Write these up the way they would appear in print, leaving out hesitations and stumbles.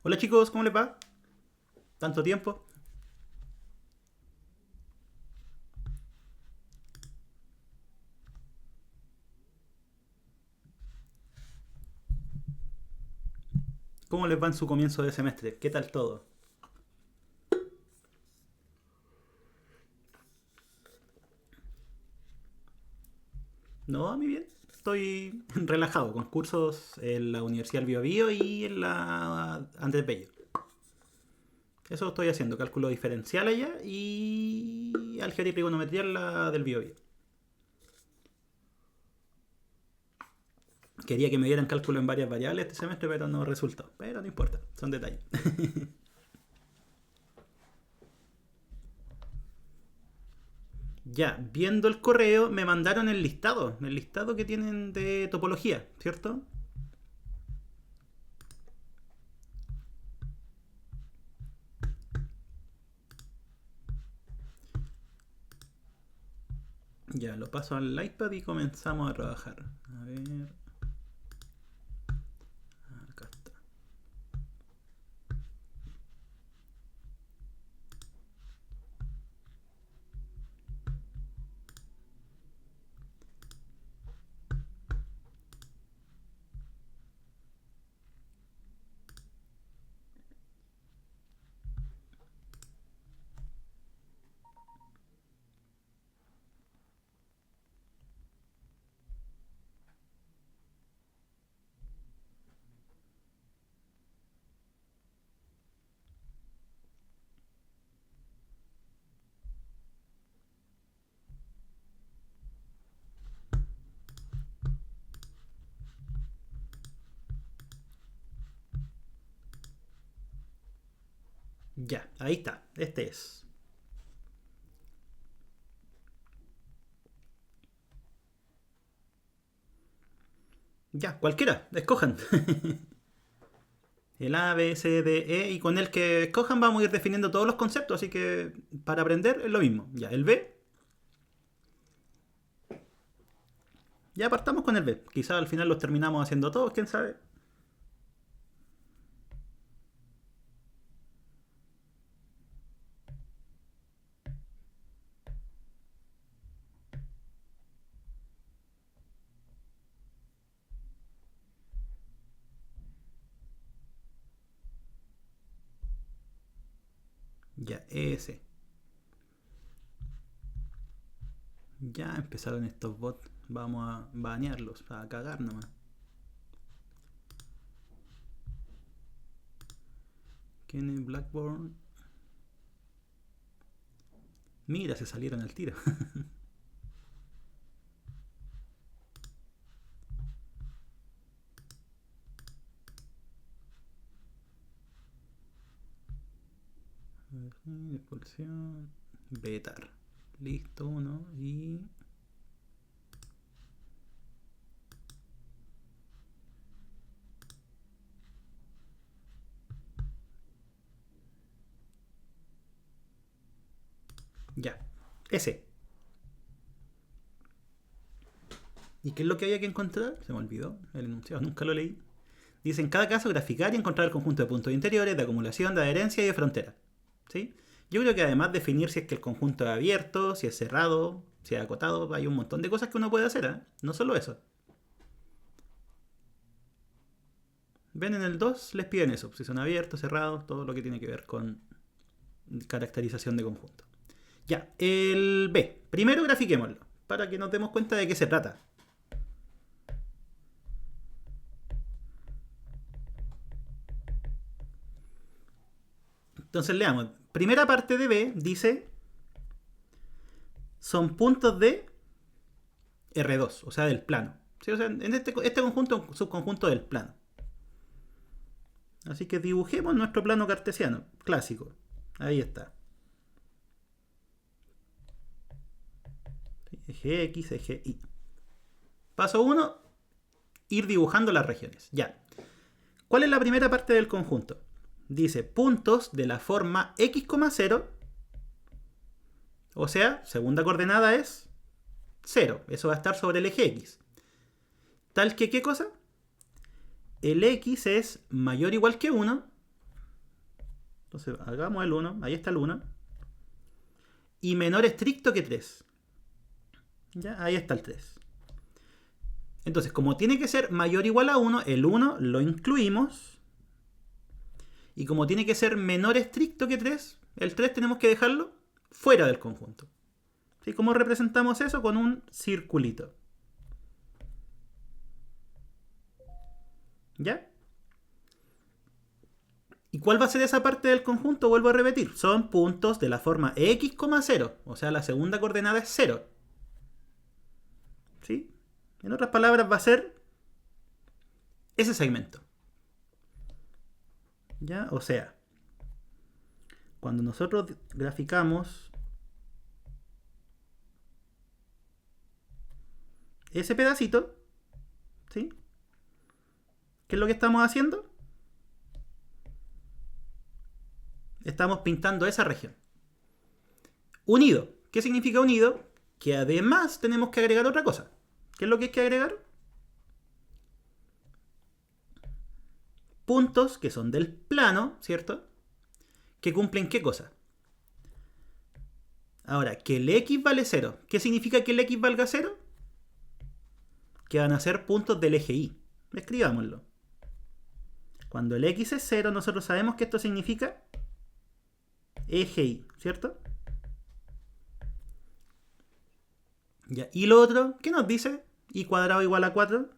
Hola chicos, ¿cómo les va? ¿Tanto tiempo? ¿Cómo les va en su comienzo de semestre? ¿Qué tal todo? No, a mí bien. Estoy relajado con cursos en la Universidad del Biobío y en la Andrés Bello. Eso estoy haciendo, cálculo diferencial allá y álgebra y trigonometría en la del Biobío. Quería que me dieran cálculo en varias variables este semestre, pero no resultó. Pero no importa, son detalles. Ya, viendo el correo, me mandaron el listado que tienen de topología, ¿cierto? Ya, lo paso al iPad y comenzamos a trabajar. A ver, acá está. Ya, ahí está. Este es. Ya, cualquiera, escojan. El A, B, C, D, E y con el que escojan vamos a ir definiendo todos los conceptos, así que para aprender es lo mismo. Ya, el B, ya partamos con el B. Quizá al final los terminamos haciendo todos, quién sabe. Ya, ese. Ya empezaron estos bots. Vamos a banearlos, a cagar nomás. ¿Quién es Blackburn? Mira, se salieron al tiro. Expulsión. Betar. Listo, uno. Y. Ya. Ese. ¿Y qué es lo que había que encontrar? Se me olvidó el enunciado, nunca lo leí. Dice en cada caso graficar y encontrar el conjunto de puntos interiores, de acumulación, de adherencia y de frontera. ¿Sí? Yo creo que además definir si es que el conjunto es abierto, si es cerrado, si es acotado, hay un montón de cosas que uno puede hacer, ¿eh? No solo eso. Ven en el 2 les piden eso, si son abiertos, cerrados, todo lo que tiene que ver con caracterización de conjunto. Ya, el B. Primero grafiquémoslo, para que nos demos cuenta de qué se trata. Entonces leamos. Primera parte de B dice, son puntos de R2, o sea, del plano. ¿Sí? O sea, en este conjunto es un subconjunto del plano. Así que dibujemos nuestro plano cartesiano, clásico. Ahí está. Eje X, eje Y. Paso uno, ir dibujando las regiones. Ya. ¿Cuál es la primera parte del conjunto? Dice puntos de la forma x, 0. O sea, segunda coordenada es 0. Eso va a estar sobre el eje X. Tal que, ¿qué cosa? El X es mayor o igual que 1 Entonces hagamos el 1, ahí está el 1. Y menor estricto que 3. Ya, ahí está el 3. Entonces, como tiene que ser mayor o igual a 1, el 1 lo incluimos. Y como tiene que ser menor estricto que 3, el 3 tenemos que dejarlo fuera del conjunto. ¿Sí? ¿Cómo representamos eso? Con un circulito. ¿Ya? ¿Y cuál va a ser esa parte del conjunto? Vuelvo a repetir. Son puntos de la forma x, 0. O sea, la segunda coordenada es 0. ¿Sí? En otras palabras, va a ser ese segmento. ¿Ya? O sea, cuando nosotros graficamos ese pedacito, ¿sí? ¿Qué es lo que estamos haciendo? Estamos pintando esa región. Unido. ¿Qué significa unido? Que además tenemos que agregar otra cosa. ¿Qué es lo que hay que agregar? Puntos que son del plano, ¿cierto? Que cumplen ¿qué cosa? Ahora, que el x vale 0. ¿Qué significa que el x valga 0? Que van a ser puntos del eje y. Escribámoslo. Cuando el x es 0, nosotros sabemos que esto significa eje y, ¿cierto? Ya. Y lo otro, ¿qué nos dice? Y cuadrado igual a 4.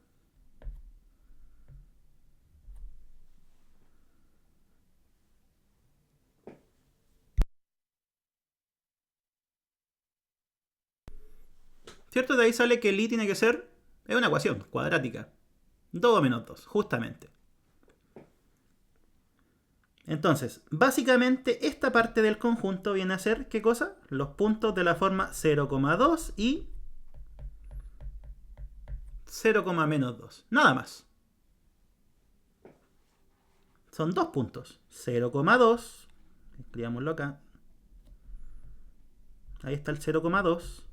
¿Cierto? De ahí sale que el y tiene que ser, es una ecuación cuadrática. 2 menos 2, justamente. Entonces, básicamente esta parte del conjunto viene a ser, ¿qué cosa? Los puntos de la forma 0,2 y 0, menos 2. Nada más. Son dos puntos. 0,2. Escribámoslo acá. Ahí está el 0,2.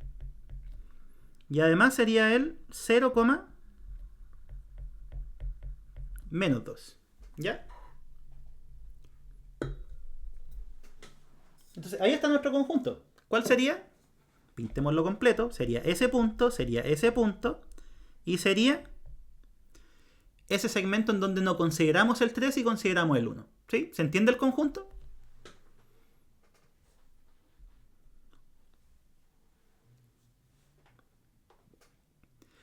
Y además sería el 0, menos 2. ¿Ya? Entonces, ahí está nuestro conjunto. ¿Cuál sería? Pintémoslo completo. Sería ese punto, y sería ese segmento en donde no consideramos el 3 y consideramos el 1. ¿Sí? ¿Se entiende el conjunto?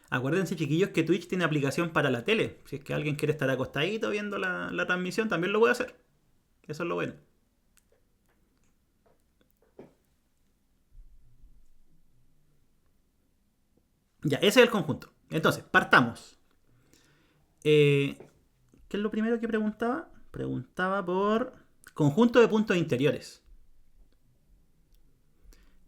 Acuérdense, chiquillos, que Twitch tiene aplicación para la tele. Si es que alguien quiere estar acostadito viendo la transmisión, también lo puede hacer. Eso es lo bueno. Ya, ese es el conjunto. Entonces, partamos. ¿Qué es lo primero que preguntaba? Preguntaba por conjunto de puntos interiores.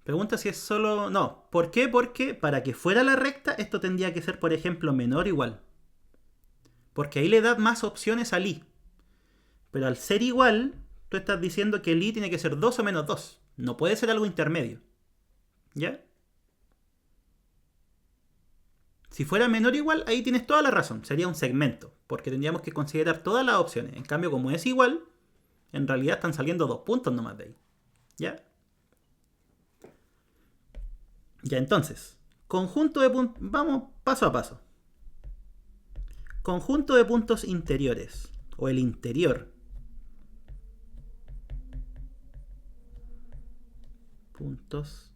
Pregunta si es solo... No. ¿Por qué? Porque para que fuera la recta, esto tendría que ser, por ejemplo, menor o igual. Porque ahí le da más opciones al i. Pero al ser igual, tú estás diciendo que el i tiene que ser 2 o menos 2. No puede ser algo intermedio. ¿Ya? Si fuera menor o igual, ahí tienes toda la razón. Sería un segmento. Porque tendríamos que considerar todas las opciones. En cambio, como es igual, en realidad están saliendo 2 puntos nomás de ahí. ¿Ya? Ya, entonces. Conjunto de puntos... Vamos paso a paso. Conjunto de puntos interiores. O el interior. Puntos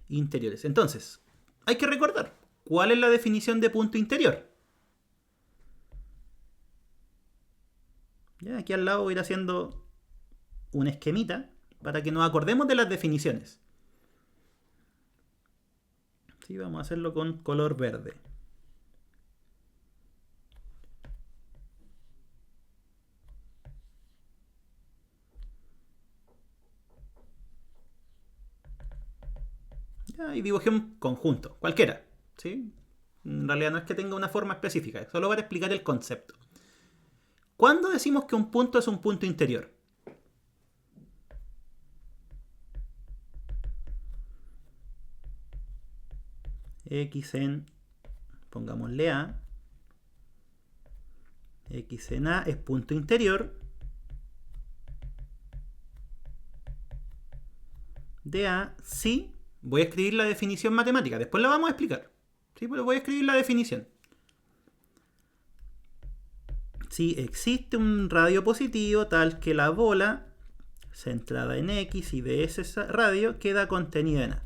interiores. Entonces, hay que recordar. ¿Cuál es la definición de punto interior? Ya, aquí al lado voy a ir haciendo un esquemita para que nos acordemos de las definiciones. Sí, vamos a hacerlo con color verde. Ya, y dibujé un conjunto, cualquiera. ¿Sí? En realidad no es que tenga una forma específica, es solo para explicar el concepto. ¿Cuándo decimos que un punto es un punto interior? X en, pongámosle A, X en A es punto interior de A si... Voy a escribir la definición matemática. Después la vamos a explicar. ¿Sí? Pero voy a escribir la definición. Si existe un radio positivo tal que la bola centrada en X y de ese radio queda contenida en A.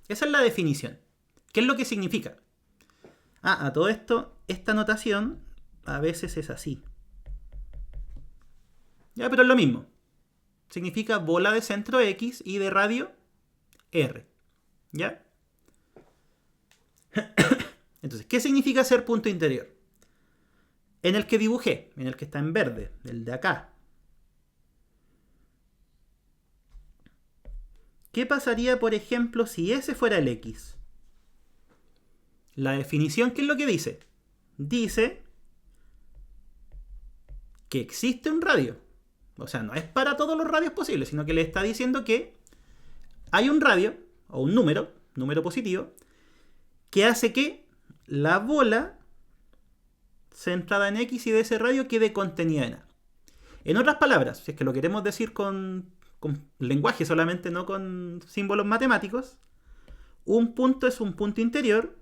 Esa es la definición. ¿Qué es lo que significa? A todo esto, esta notación a veces es así. Ya, pero es lo mismo. Significa bola de centro X y de radio R. ¿Ya? Entonces, ¿qué significa ser punto interior? En el que dibujé, en el que está en verde, el de acá. ¿Qué pasaría, por ejemplo, si ese fuera el X? La definición, ¿qué es lo que dice? Dice que existe un radio. O sea, no es para todos los radios posibles, sino que le está diciendo que hay un radio, o un número positivo, que hace que la bola centrada en X y de ese radio quede contenida en A. En otras palabras, si es que lo queremos decir con lenguaje solamente, no con símbolos matemáticos, un punto es un punto interior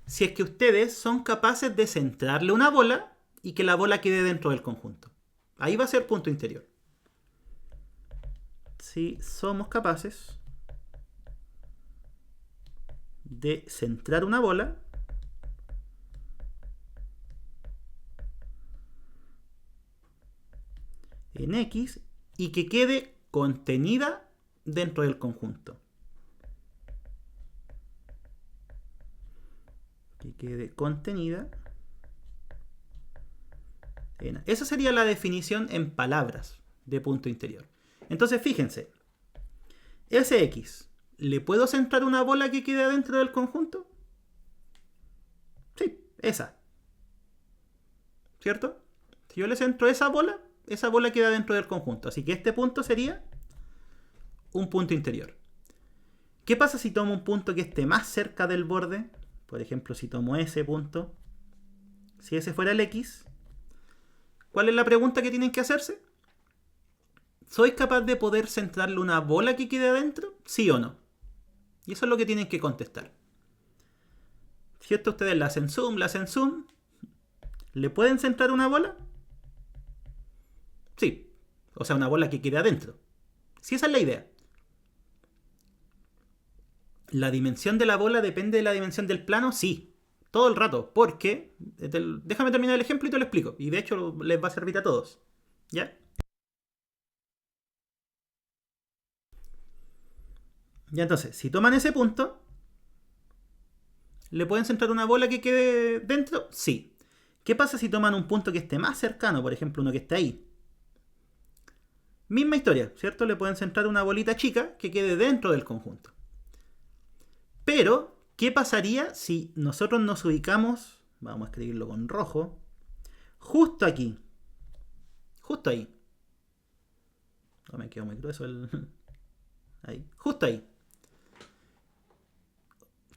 si es que ustedes son capaces de centrarle una bola y que la bola quede dentro del conjunto. Ahí va a ser punto interior. Si somos capaces de centrar una bola en X y que quede contenida dentro del conjunto. Que quede contenida en A. Esa sería la definición en palabras de punto interior. Entonces, fíjense. Ese X, ¿le puedo centrar una bola que quede dentro del conjunto? Sí, esa. ¿Cierto? Si yo le centro esa bola queda dentro del conjunto. Así que este punto sería un punto interior. ¿Qué pasa si tomo un punto que esté más cerca del borde? Por ejemplo, si tomo ese punto, si ese fuera el X, ¿cuál es la pregunta que tienen que hacerse? ¿Soy capaz de poder centrarle una bola que quede adentro? ¿Sí o no? Y eso es lo que tienen que contestar. Si esto ustedes la hacen zoom, ¿le pueden centrar una bola? Sí. O sea, una bola que quede adentro. Sí, esa es la idea. ¿La dimensión de la bola depende de la dimensión del plano? Sí. Todo el rato. Porque... Déjame terminar el ejemplo y te lo explico. Y de hecho les va a servir a todos. ¿Ya? Ya, entonces, si toman ese punto, ¿le pueden centrar una bola que quede dentro? Sí. ¿Qué pasa si toman un punto que esté más cercano? Por ejemplo, uno que esté ahí. Misma historia, ¿cierto? Le pueden centrar una bolita chica que quede dentro del conjunto. Pero, ¿qué pasaría si nosotros nos ubicamos, vamos a escribirlo con rojo, justo aquí? Justo ahí. No me quedó muy grueso el... Ahí. Justo ahí.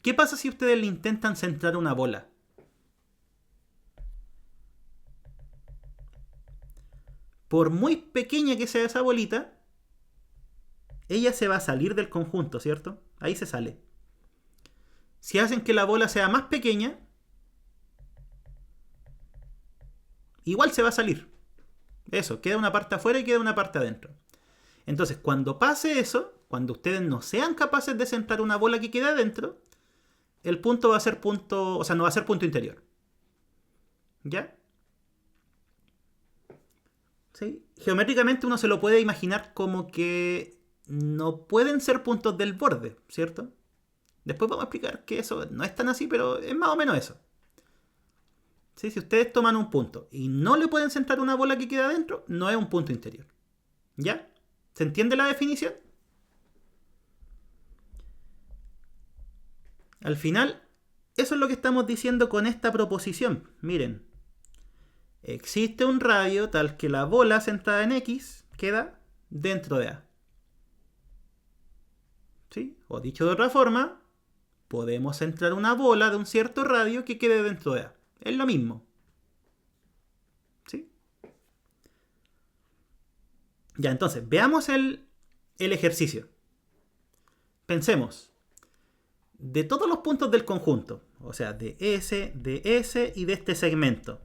¿Qué pasa si ustedes le intentan centrar una bola? Por muy pequeña que sea esa bolita, ella se va a salir del conjunto, ¿cierto? Ahí se sale. Si hacen que la bola sea más pequeña, igual se va a salir. Eso, queda una parte afuera y queda una parte adentro. Entonces, cuando pase eso, cuando ustedes no sean capaces de centrar una bola que quede adentro, el punto va a ser punto, o sea, no va a ser punto interior. ¿Ya? ¿Sí? Geométricamente uno se lo puede imaginar como que no pueden ser puntos del borde, ¿cierto? Después vamos a explicar que eso no es tan así, pero es más o menos eso. ¿Sí? Si ustedes toman un punto y no le pueden centrar una bola que queda adentro, no es un punto interior. ¿Ya? ¿Se entiende la definición? Al final, eso es lo que estamos diciendo con esta proposición. Miren, existe un radio tal que la bola centrada en X queda dentro de A. ¿Sí? O dicho de otra forma, podemos centrar una bola de un cierto radio que quede dentro de A. Es lo mismo. ¿Sí? Ya, entonces, veamos el ejercicio. Pensemos, de todos los puntos del conjunto, o sea, de S y de este segmento,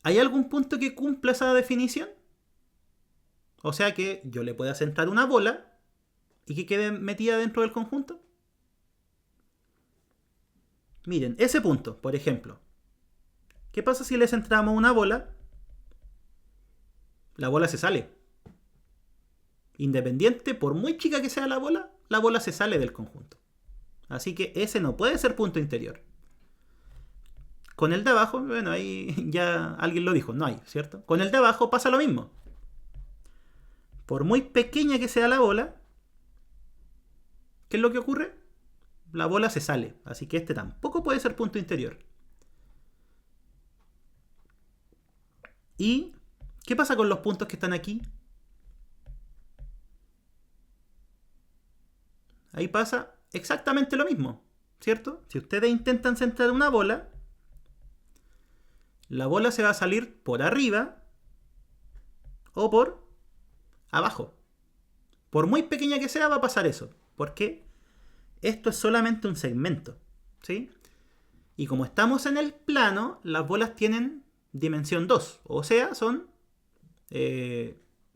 ¿hay algún punto que cumpla esa definición? O sea que yo le pueda centrar una bola y que quede metida dentro del conjunto. Miren, ese punto, por ejemplo. ¿Qué pasa si le centramos una bola? La bola se sale. Independiente, por muy chica que sea la bola se sale del conjunto. Así que ese no puede ser punto interior. Con el de abajo, bueno, ahí ya alguien lo dijo, no hay, ¿cierto? Con el de abajo pasa lo mismo. Por muy pequeña que sea la bola, ¿qué es lo que ocurre? La bola se sale, así que este tampoco puede ser punto interior. ¿Y qué pasa con los puntos que están aquí? Ahí pasa exactamente lo mismo, ¿cierto? Si ustedes intentan centrar una bola, la bola se va a salir por arriba o por abajo. Por muy pequeña que sea va a pasar eso, porque esto es solamente un segmento, ¿sí? Y como estamos en el plano, las bolas tienen dimensión 2, o sea, son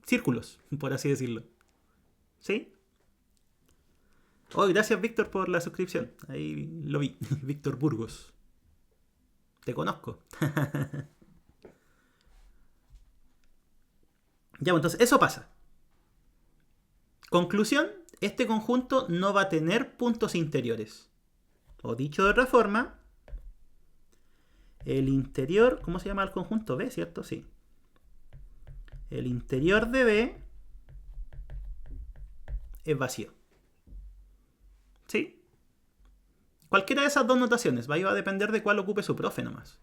círculos, por así decirlo. ¿Sí? Oh, gracias Víctor por la suscripción. Ahí lo vi. Víctor Burgos. Te conozco. Ya, pues, entonces eso pasa. Conclusión, este conjunto no va a tener puntos interiores. O dicho de otra forma, el interior, ¿cómo se llama el conjunto? B, ¿cierto? Sí. El interior de B es vacío. ¿Sí? Cualquiera de esas dos notaciones, va a depender de cuál ocupe su profe nomás.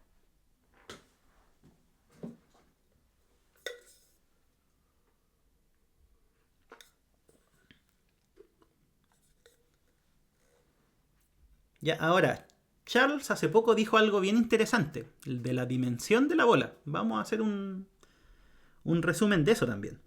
Ya, ahora, Charles hace poco dijo algo bien interesante, el de la dimensión de la bola. Vamos a hacer un resumen de eso también.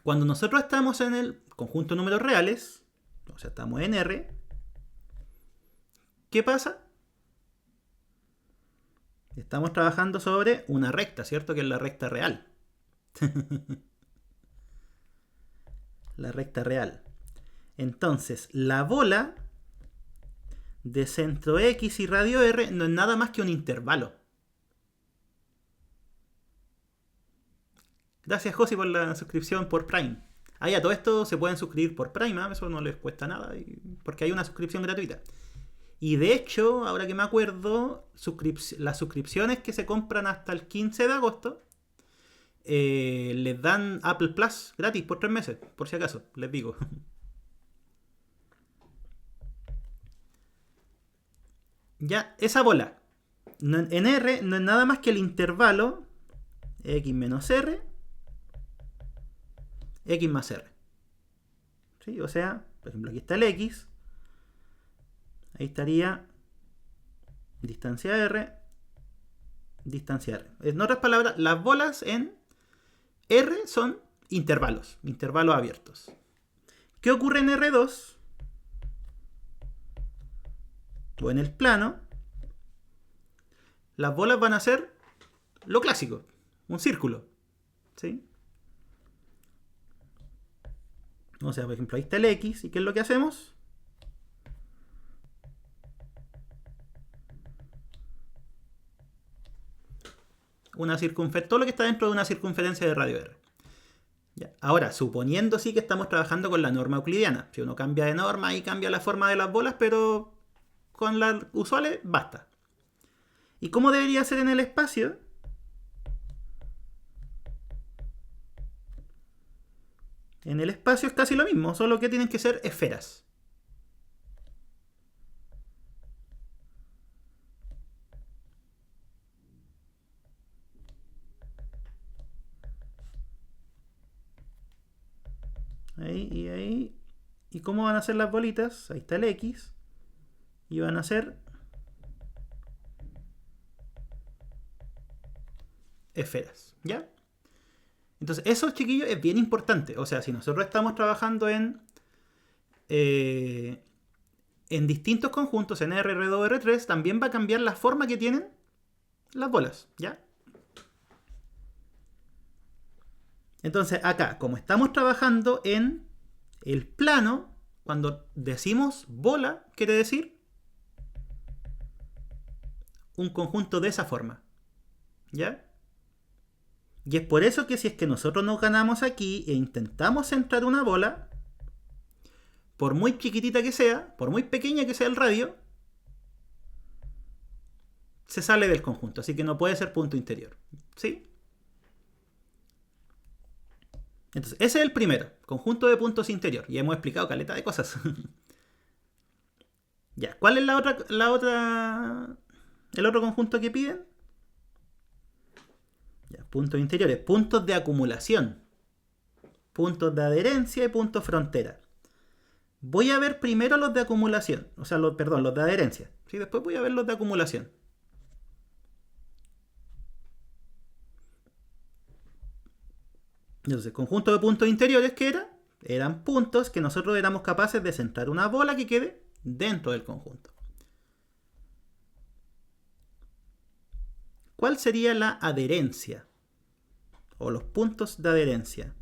Cuando nosotros estamos en el conjunto de números reales, o sea, estamos en R, ¿qué pasa? Estamos trabajando sobre una recta, ¿cierto? Que es la recta real. La recta real. Entonces, la bola de centro X y radio R no es nada más que un intervalo. Gracias, Josi, por la suscripción por Prime. Ahí a todo esto se pueden suscribir por Prime, ¿eh? Eso no les cuesta nada, porque hay una suscripción gratuita. Y de hecho, ahora que me acuerdo, las suscripciones que se compran hasta el 15 de agosto les dan Apple Plus gratis por 3 meses, por si acaso, les digo. Ya, esa bola en R no es nada más que el intervalo X menos R, X más R. ¿Sí? O sea, por ejemplo, aquí está el X. Ahí estaría distancia R, distancia R. En otras palabras, las bolas en R son intervalos abiertos. ¿Qué ocurre en R2? O en el plano, las bolas van a ser lo clásico, un círculo. ¿Sí? O sea, por ejemplo, ahí está el X. ¿Y qué es lo que hacemos? Todo lo que está dentro de una circunferencia de radio R. Ya. Ahora, suponiendo sí que estamos trabajando con la norma euclidiana. Si uno cambia de norma, ahí cambia la forma de las bolas, pero con las usuales basta. ¿Y cómo debería ser en el espacio? En el espacio es casi lo mismo, solo que tienen que ser esferas. Ahí y ahí. ¿Y cómo van a ser las bolitas? Ahí está el X. Y van a ser esferas. ¿Ya? Entonces, eso, chiquillos, es bien importante. O sea, si nosotros estamos trabajando en distintos conjuntos, en R, R2, R3, también va a cambiar la forma que tienen las bolas. ¿Ya? Entonces, acá, como estamos trabajando en el plano, cuando decimos bola, quiere decir un conjunto de esa forma. ¿Ya? Y es por eso que si es que nosotros nos ganamos aquí e intentamos centrar una bola, por muy chiquitita que sea, por muy pequeña que sea el radio, se sale del conjunto. Así que no puede ser punto interior. ¿Sí? Entonces, ese es el primero. Conjunto de puntos interior. Y hemos explicado caleta de cosas. Ya, ¿cuál es el otro conjunto que piden? Ya, puntos interiores. Puntos de acumulación. Puntos de adherencia y puntos frontera. Voy a ver primero los de acumulación. O sea, los de adherencia. ¿Sí? Después voy a ver los de acumulación. Entonces, conjunto de puntos interiores, ¿qué era? Eran puntos que nosotros éramos capaces de centrar una bola que quede dentro del conjunto. ¿Cuál sería la adherencia? O los puntos de adherencia.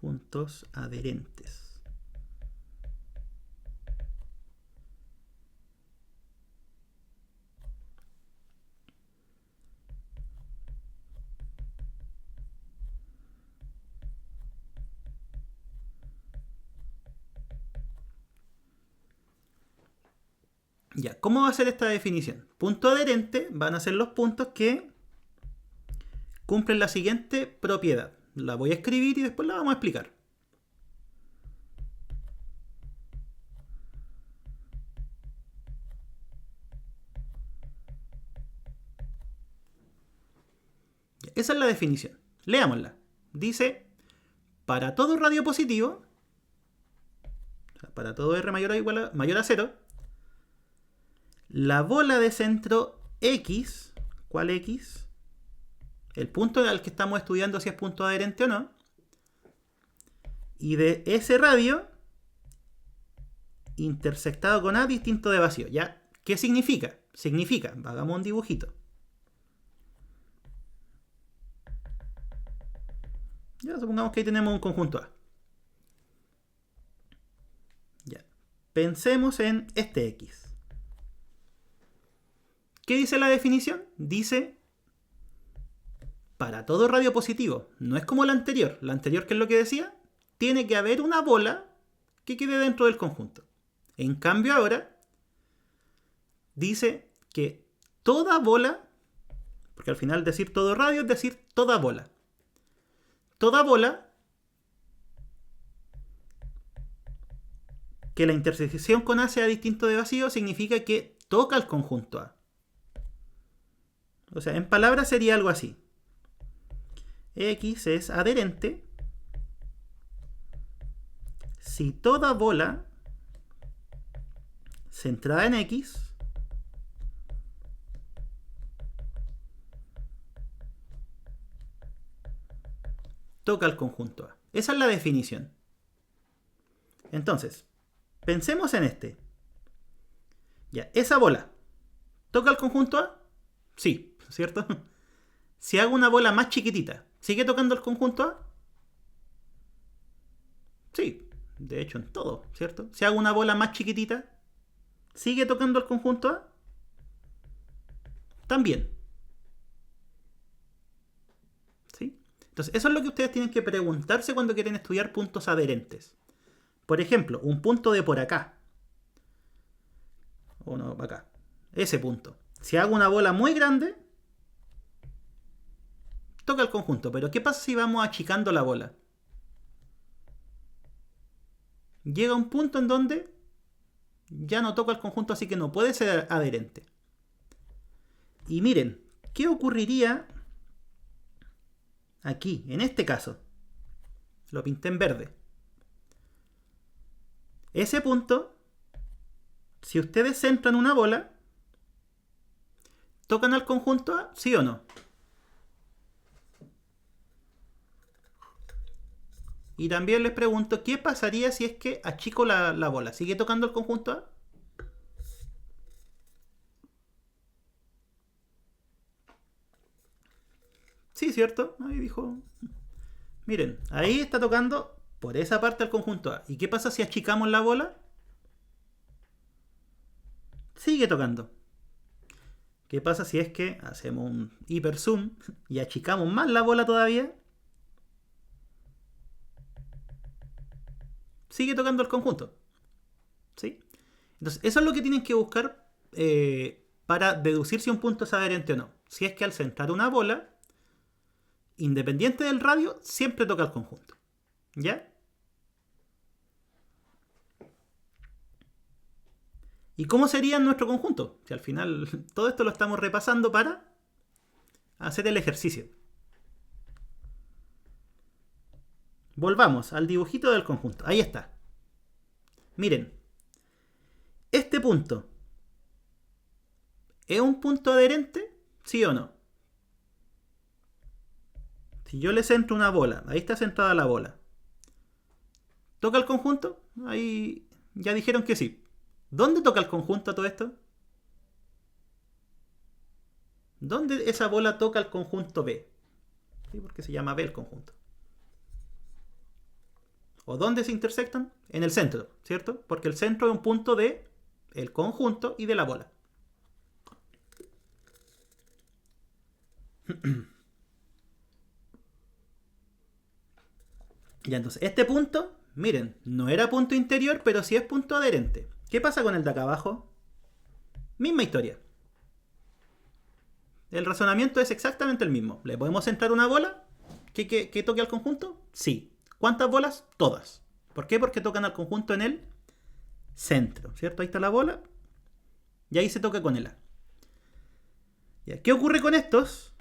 Puntos adherentes. Ya, ¿cómo va a ser esta definición? Punto adherente van a ser los puntos que cumplen la siguiente propiedad. La voy a escribir y después la vamos a explicar. Ya, esa es la definición. Leámosla. Dice, para todo radio positivo, o sea, para todo R mayor a 0, la bola de centro X, ¿cuál X? El punto al que estamos estudiando si es punto adherente o no. Y de ese radio intersectado con A distinto de vacío. ¿Ya? ¿Qué significa? Significa, hagamos un dibujito. Ya, supongamos que ahí tenemos un conjunto A. Ya. Pensemos en este X. ¿Qué dice la definición? Dice para todo radio positivo. No es como la anterior. La anterior, ¿qué es lo que decía? Tiene que haber una bola que quede dentro del conjunto. En cambio ahora dice que toda bola, porque al final decir todo radio es decir toda bola. Toda bola que la intersección con A sea distinto de vacío significa que toca el conjunto A. O sea, en palabras sería algo así. X es adherente si toda bola centrada en X toca el conjunto A. Esa es la definición. Entonces, pensemos en este. Ya, esa bola toca el conjunto A. Sí, ¿cierto? Si hago una bola más chiquitita, ¿sigue tocando el conjunto A? Sí, de hecho en todo, ¿cierto? Si hago una bola más chiquitita, ¿sigue tocando el conjunto A? También. ¿Sí? Entonces, eso es lo que ustedes tienen que preguntarse cuando quieren estudiar puntos adherentes. Por ejemplo, un punto de por acá. O no, acá. Ese punto. Si hago una bola muy grande, toca el conjunto. Pero ¿qué pasa si vamos achicando la bola? Llega un punto en donde ya no toca el conjunto, así que no puede ser adherente. Y miren, ¿qué ocurriría aquí, en este caso? Lo pinté en verde. Ese punto, si ustedes centran una bola, ¿tocan al conjunto A? ¿Sí o no? Y también les pregunto, ¿qué pasaría si es que achico la bola? ¿Sigue tocando el conjunto A? Sí, ¿cierto? Ahí dijo. Miren, ahí está tocando por esa parte al conjunto A. ¿Y qué pasa si achicamos la bola? Sigue tocando. ¿Qué pasa si es que hacemos un hiper zoom y achicamos más la bola todavía? Sigue tocando el conjunto. ¿Sí? Entonces, eso es lo que tienen que buscar para deducir si un punto es adherente o no. Si es que al centrar una bola, independiente del radio, siempre toca el conjunto. ¿Ya? ¿Y cómo sería nuestro conjunto? Si al final todo esto lo estamos repasando para hacer el ejercicio. Volvamos al dibujito del conjunto. Ahí está. Miren. Este punto. ¿Es un punto adherente? ¿Sí o no? Si yo le centro una bola. Ahí está centrada la bola. ¿Toca el conjunto? Ahí ya dijeron que sí. ¿Dónde toca el conjunto a todo esto? ¿Dónde esa bola toca el conjunto B? ¿Sí? Porque se llama B el conjunto. ¿O dónde se intersectan? En el centro, ¿cierto? Porque el centro es un punto de el conjunto y de la bola. Ya, entonces, este punto, miren, no era punto interior, pero sí es punto adherente. ¿Qué pasa con el de acá abajo? Misma historia. El razonamiento es exactamente el mismo. ¿Le podemos centrar una bola que toque al conjunto? Sí. ¿Cuántas bolas? Todas. ¿Por qué? Porque tocan al conjunto en el centro, ¿cierto? Ahí está la bola. Y ahí se toca con el A. ¿Ya? ¿Qué ocurre con estos?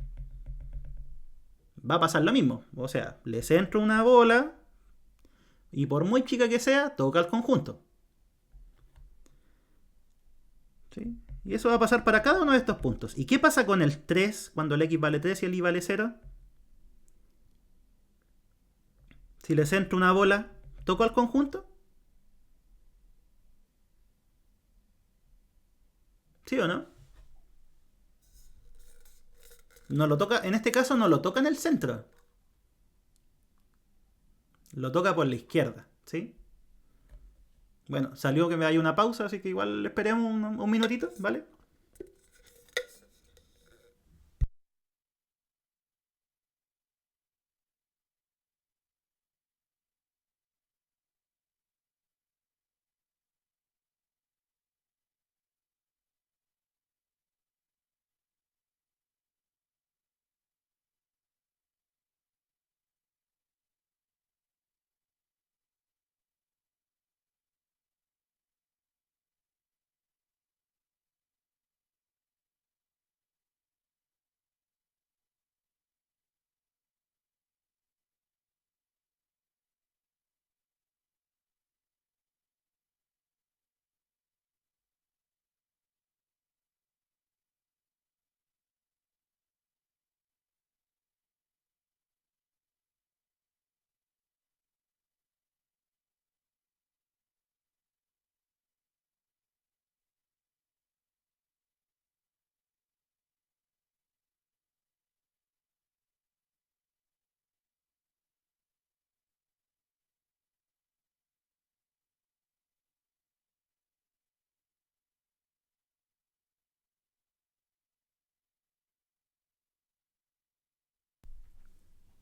Va a pasar lo mismo. O sea, le centro una bola y por muy chica que sea, toca al conjunto. ¿Sí? Y eso va a pasar para cada uno de estos puntos. ¿Y qué pasa con el 3 cuando el X vale 3 y el Y vale 0? Si le centro una bola, ¿toco al conjunto? ¿Sí o no? No lo toca, en este caso no lo toca en el centro. Lo toca por la izquierda, ¿sí? Bueno, salió que me hay una pausa, así que igual esperemos un minutito, ¿vale?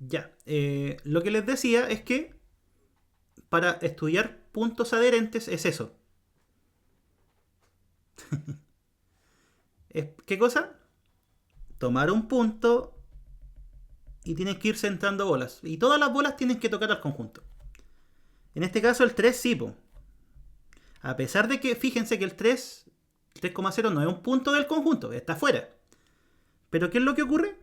Ya, lo que les decía es que para estudiar puntos adherentes es eso. ¿Qué cosa? Tomar un punto y tienes que ir centrando bolas. Y todas las bolas tienen que tocar al conjunto. En este caso el 3 sí, po. A pesar de que, fíjense que el 3,0 no es un punto del conjunto, está fuera. Pero ¿qué es lo que ocurre?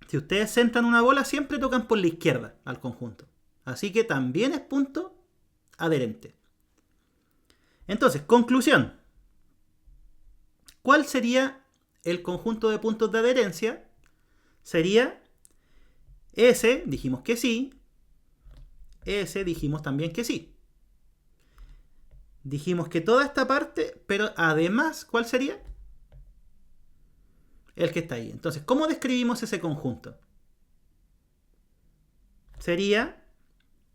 Si ustedes centran una bola, siempre tocan por la izquierda al conjunto. Así que también es punto adherente. Entonces, conclusión. ¿Cuál sería el conjunto de puntos de adherencia? Sería S, dijimos que sí. S, dijimos también que sí. Dijimos que toda esta parte, pero además, ¿cuál sería? El que está ahí. Entonces, ¿cómo describimos ese conjunto? Sería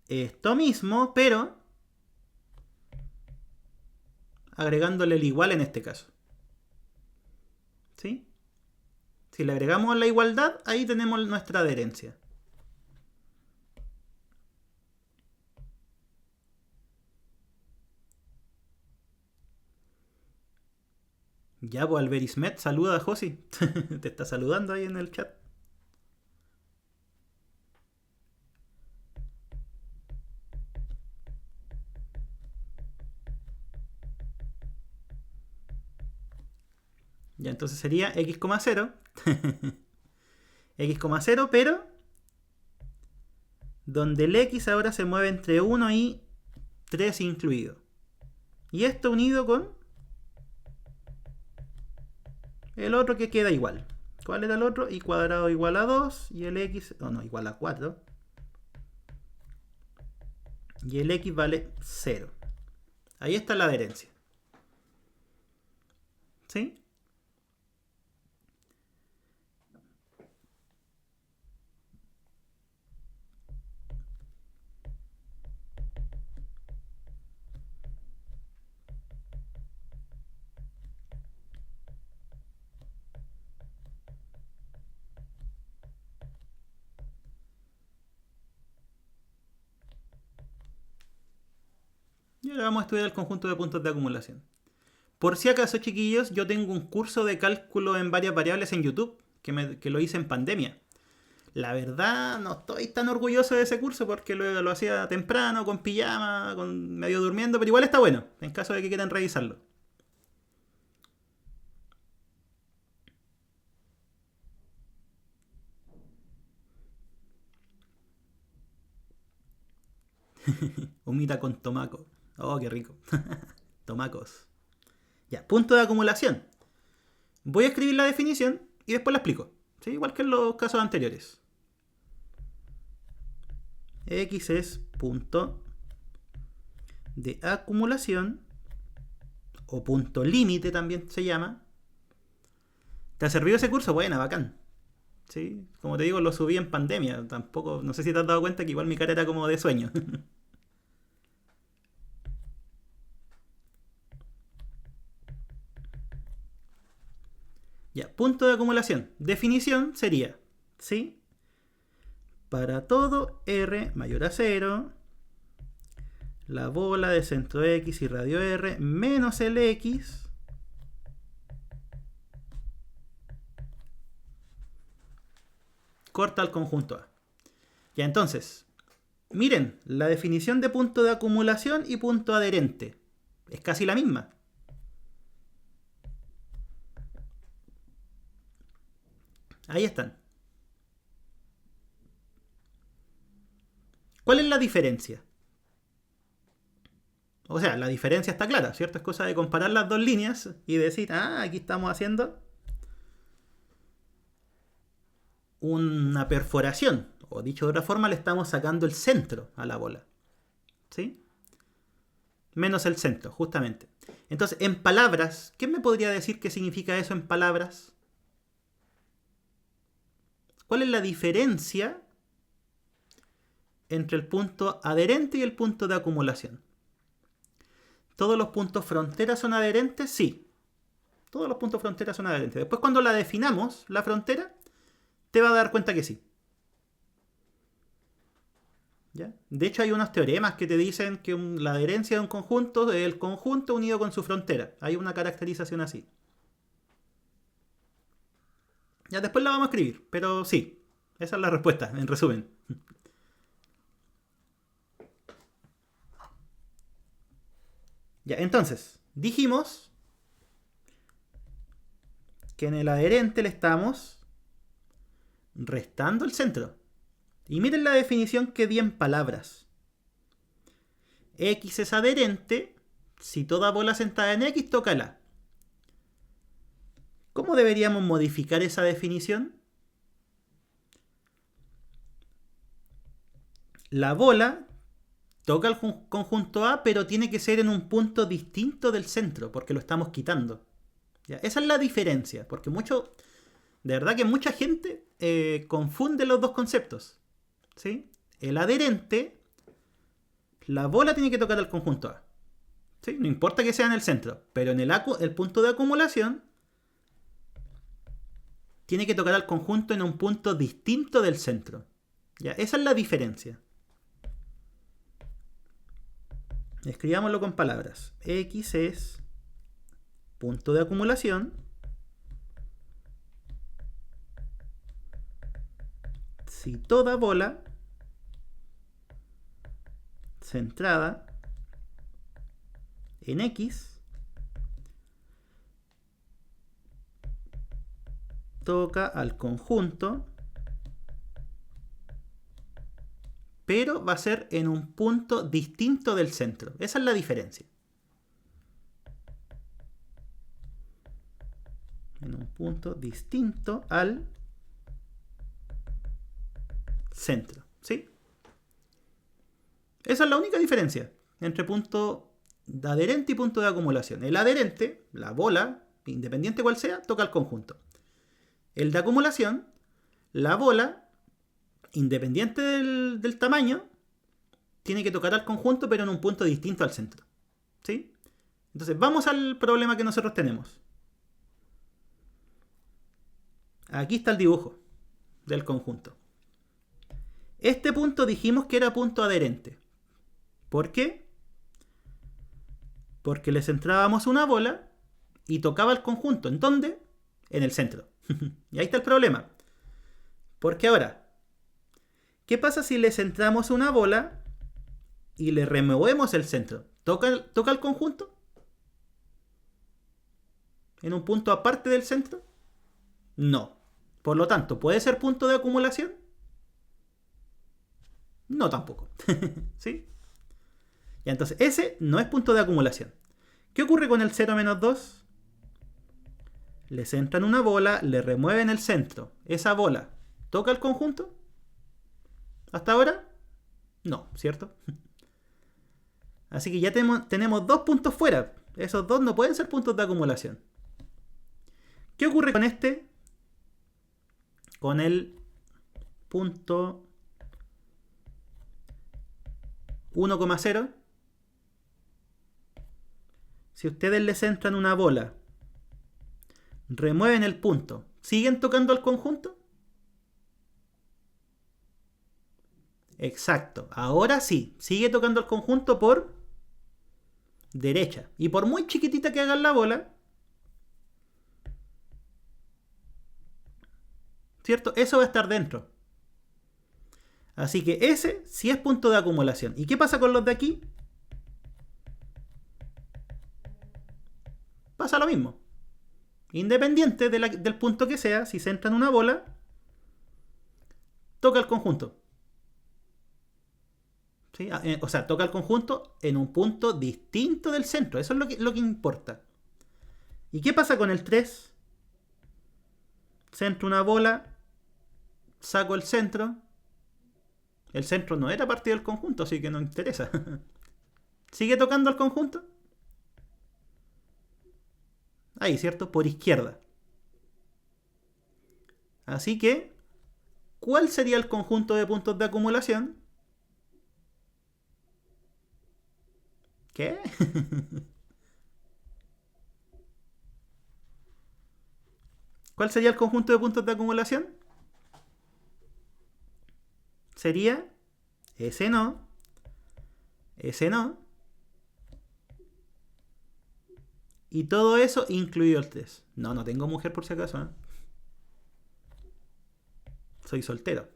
esto mismo, pero agregándole el igual en este caso. ¿Sí? Si le agregamos la igualdad, ahí tenemos nuestra adherencia. Ya, pues Alberismet, saluda a Josi. Te está saludando ahí en el chat. Ya, entonces sería x,0. x,0, pero donde el x ahora se mueve entre 1 y 3 incluido. Y esto unido con el otro que queda igual. ¿Cuál era el otro? Y cuadrado igual a 2 y el x, no, igual a 4. Y el x vale 0. Ahí está la adherencia. ¿Sí? Y ahora vamos a estudiar el conjunto de puntos de acumulación. Por si acaso, chiquillos, yo tengo un curso de cálculo en varias variables en YouTube que lo hice en pandemia. La verdad, no estoy tan orgulloso de ese curso porque lo hacía temprano, con pijama, medio durmiendo, pero igual está bueno, en caso de que quieran revisarlo. Humita con tomaco. Oh, qué rico. Tomacos. Ya, punto de acumulación. Voy a escribir la definición y después la explico. ¿Sí? Igual que en los casos anteriores. X es punto de acumulación, o punto límite también se llama. ¿Te ha servido ese curso? Buena, bacán. ¿Sí? Como te digo, lo subí en pandemia. Tampoco, no sé si te has dado cuenta que igual mi cara era como de sueño. Ya, punto de acumulación. Definición sería, ¿sí? Para todo R mayor a 0, la bola de centro X y radio R menos el X corta el conjunto A. Ya, entonces, miren, la definición de punto de acumulación y punto adherente es casi la misma. Ahí están. ¿Cuál es la diferencia? O sea, la diferencia está clara, ¿cierto? Es cosa de comparar las dos líneas y decir, aquí estamos haciendo una perforación. O dicho de otra forma, le estamos sacando el centro a la bola. ¿Sí? Menos el centro, justamente. Entonces, en palabras, ¿qué me podría decir qué significa eso en palabras? ¿Cuál es la diferencia entre el punto adherente y el punto de acumulación? ¿Todos los puntos frontera son adherentes? Sí. Todos los puntos frontera son adherentes. Después, cuando la definamos, la frontera, te va a dar cuenta que sí. ¿Ya? De hecho, hay unos teoremas que te dicen que la adherencia de un conjunto es el conjunto unido con su frontera. Hay una caracterización así. Ya después la vamos a escribir, pero sí. Esa es la respuesta, en resumen. Ya, entonces, dijimos que en el adherente le estamos restando el centro. Y miren la definición que di en palabras. X es adherente si toda bola sentada en X toca el A. ¿Cómo deberíamos modificar esa definición? La bola toca el conjunto A, pero tiene que ser en un punto distinto del centro, porque lo estamos quitando. ¿Ya? Esa es la diferencia, porque de verdad que mucha gente confunde los dos conceptos. ¿Sí? El adherente, la bola tiene que tocar el conjunto A. ¿Sí? No importa que sea en el centro, pero en el punto de acumulación tiene que tocar al conjunto en un punto distinto del centro. ¿Ya? Esa es la diferencia. Escribámoslo con palabras. X es punto de acumulación si toda bola centrada en X toca al conjunto, pero va a ser en un punto distinto del centro. Esa es la diferencia. En un punto distinto al centro. ¿Sí? Esa es la única diferencia entre punto de adherente y punto de acumulación. El adherente, la bola, independiente cual sea, toca al conjunto. El de acumulación, la bola, independiente del tamaño, tiene que tocar al conjunto, pero en un punto distinto al centro. ¿Sí? Entonces, vamos al problema que nosotros tenemos. Aquí está el dibujo del conjunto. Este punto dijimos que era punto adherente. ¿Por qué? Porque le centrábamos una bola y tocaba el conjunto. ¿En dónde? En el centro. Y ahí está el problema. Porque ahora, ¿qué pasa si le centramos una bola y le removemos el centro? ¿Toca el conjunto? ¿En un punto aparte del centro? No. Por lo tanto, ¿puede ser punto de acumulación? No tampoco. ¿Sí? Y entonces, ese no es punto de acumulación. ¿Qué ocurre con el 0 menos 2? Le centran una bola, le remueven el centro. ¿Esa bola toca el conjunto? ¿Hasta ahora? No, ¿cierto? Así que ya tenemos dos puntos fuera. Esos dos no pueden ser puntos de acumulación. ¿Qué ocurre con este? Con el punto 1,0. Si ustedes le centran una bola, remueven el punto, ¿siguen tocando al conjunto? Exacto. Ahora sí, sigue tocando al conjunto por derecha. Y por muy chiquitita que hagan la bola, ¿cierto? Eso va a estar dentro. Así que ese sí es punto de acumulación. ¿Y qué pasa con los de aquí? Pasa lo mismo. Independiente del punto que sea, si centran una bola, toca el conjunto. ¿Sí? O sea, toca el conjunto en un punto distinto del centro. Eso es lo que importa. ¿Y qué pasa con el 3? Centro una bola, saco el centro. El centro no era parte del conjunto, así que no interesa. ¿Sigue tocando el conjunto? Ahí, ¿cierto? Por izquierda. Así que, ¿cuál sería el conjunto de puntos de acumulación? ¿Qué? ¿Cuál sería el conjunto de puntos de acumulación? Sería ese no, ese no, y todo eso incluido el 3. No, no tengo mujer por si acaso, ¿eh? Soy soltero.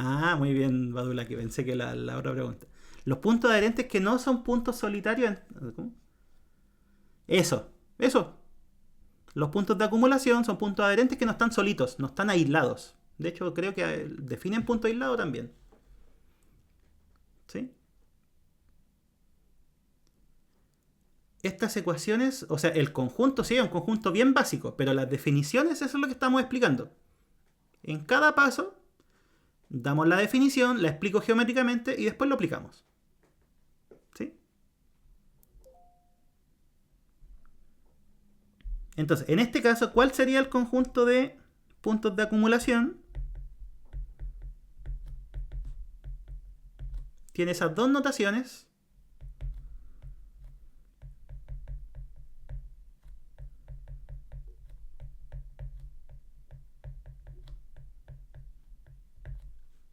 Ah, muy bien, Badula, que pensé que la otra pregunta. Los puntos adherentes que no son puntos solitarios. ¿Cómo? Eso. Los puntos de acumulación son puntos adherentes que no están solitos, no están aislados. De hecho, creo que definen punto aislado también. ¿Sí? Estas ecuaciones, o sea, el conjunto sí es un conjunto bien básico, pero las definiciones, eso es lo que estamos explicando. En cada paso, damos la definición, la explico geométricamente y después lo aplicamos. ¿Sí? Entonces, en este caso, ¿cuál sería el conjunto de puntos de acumulación? Tiene esas dos notaciones.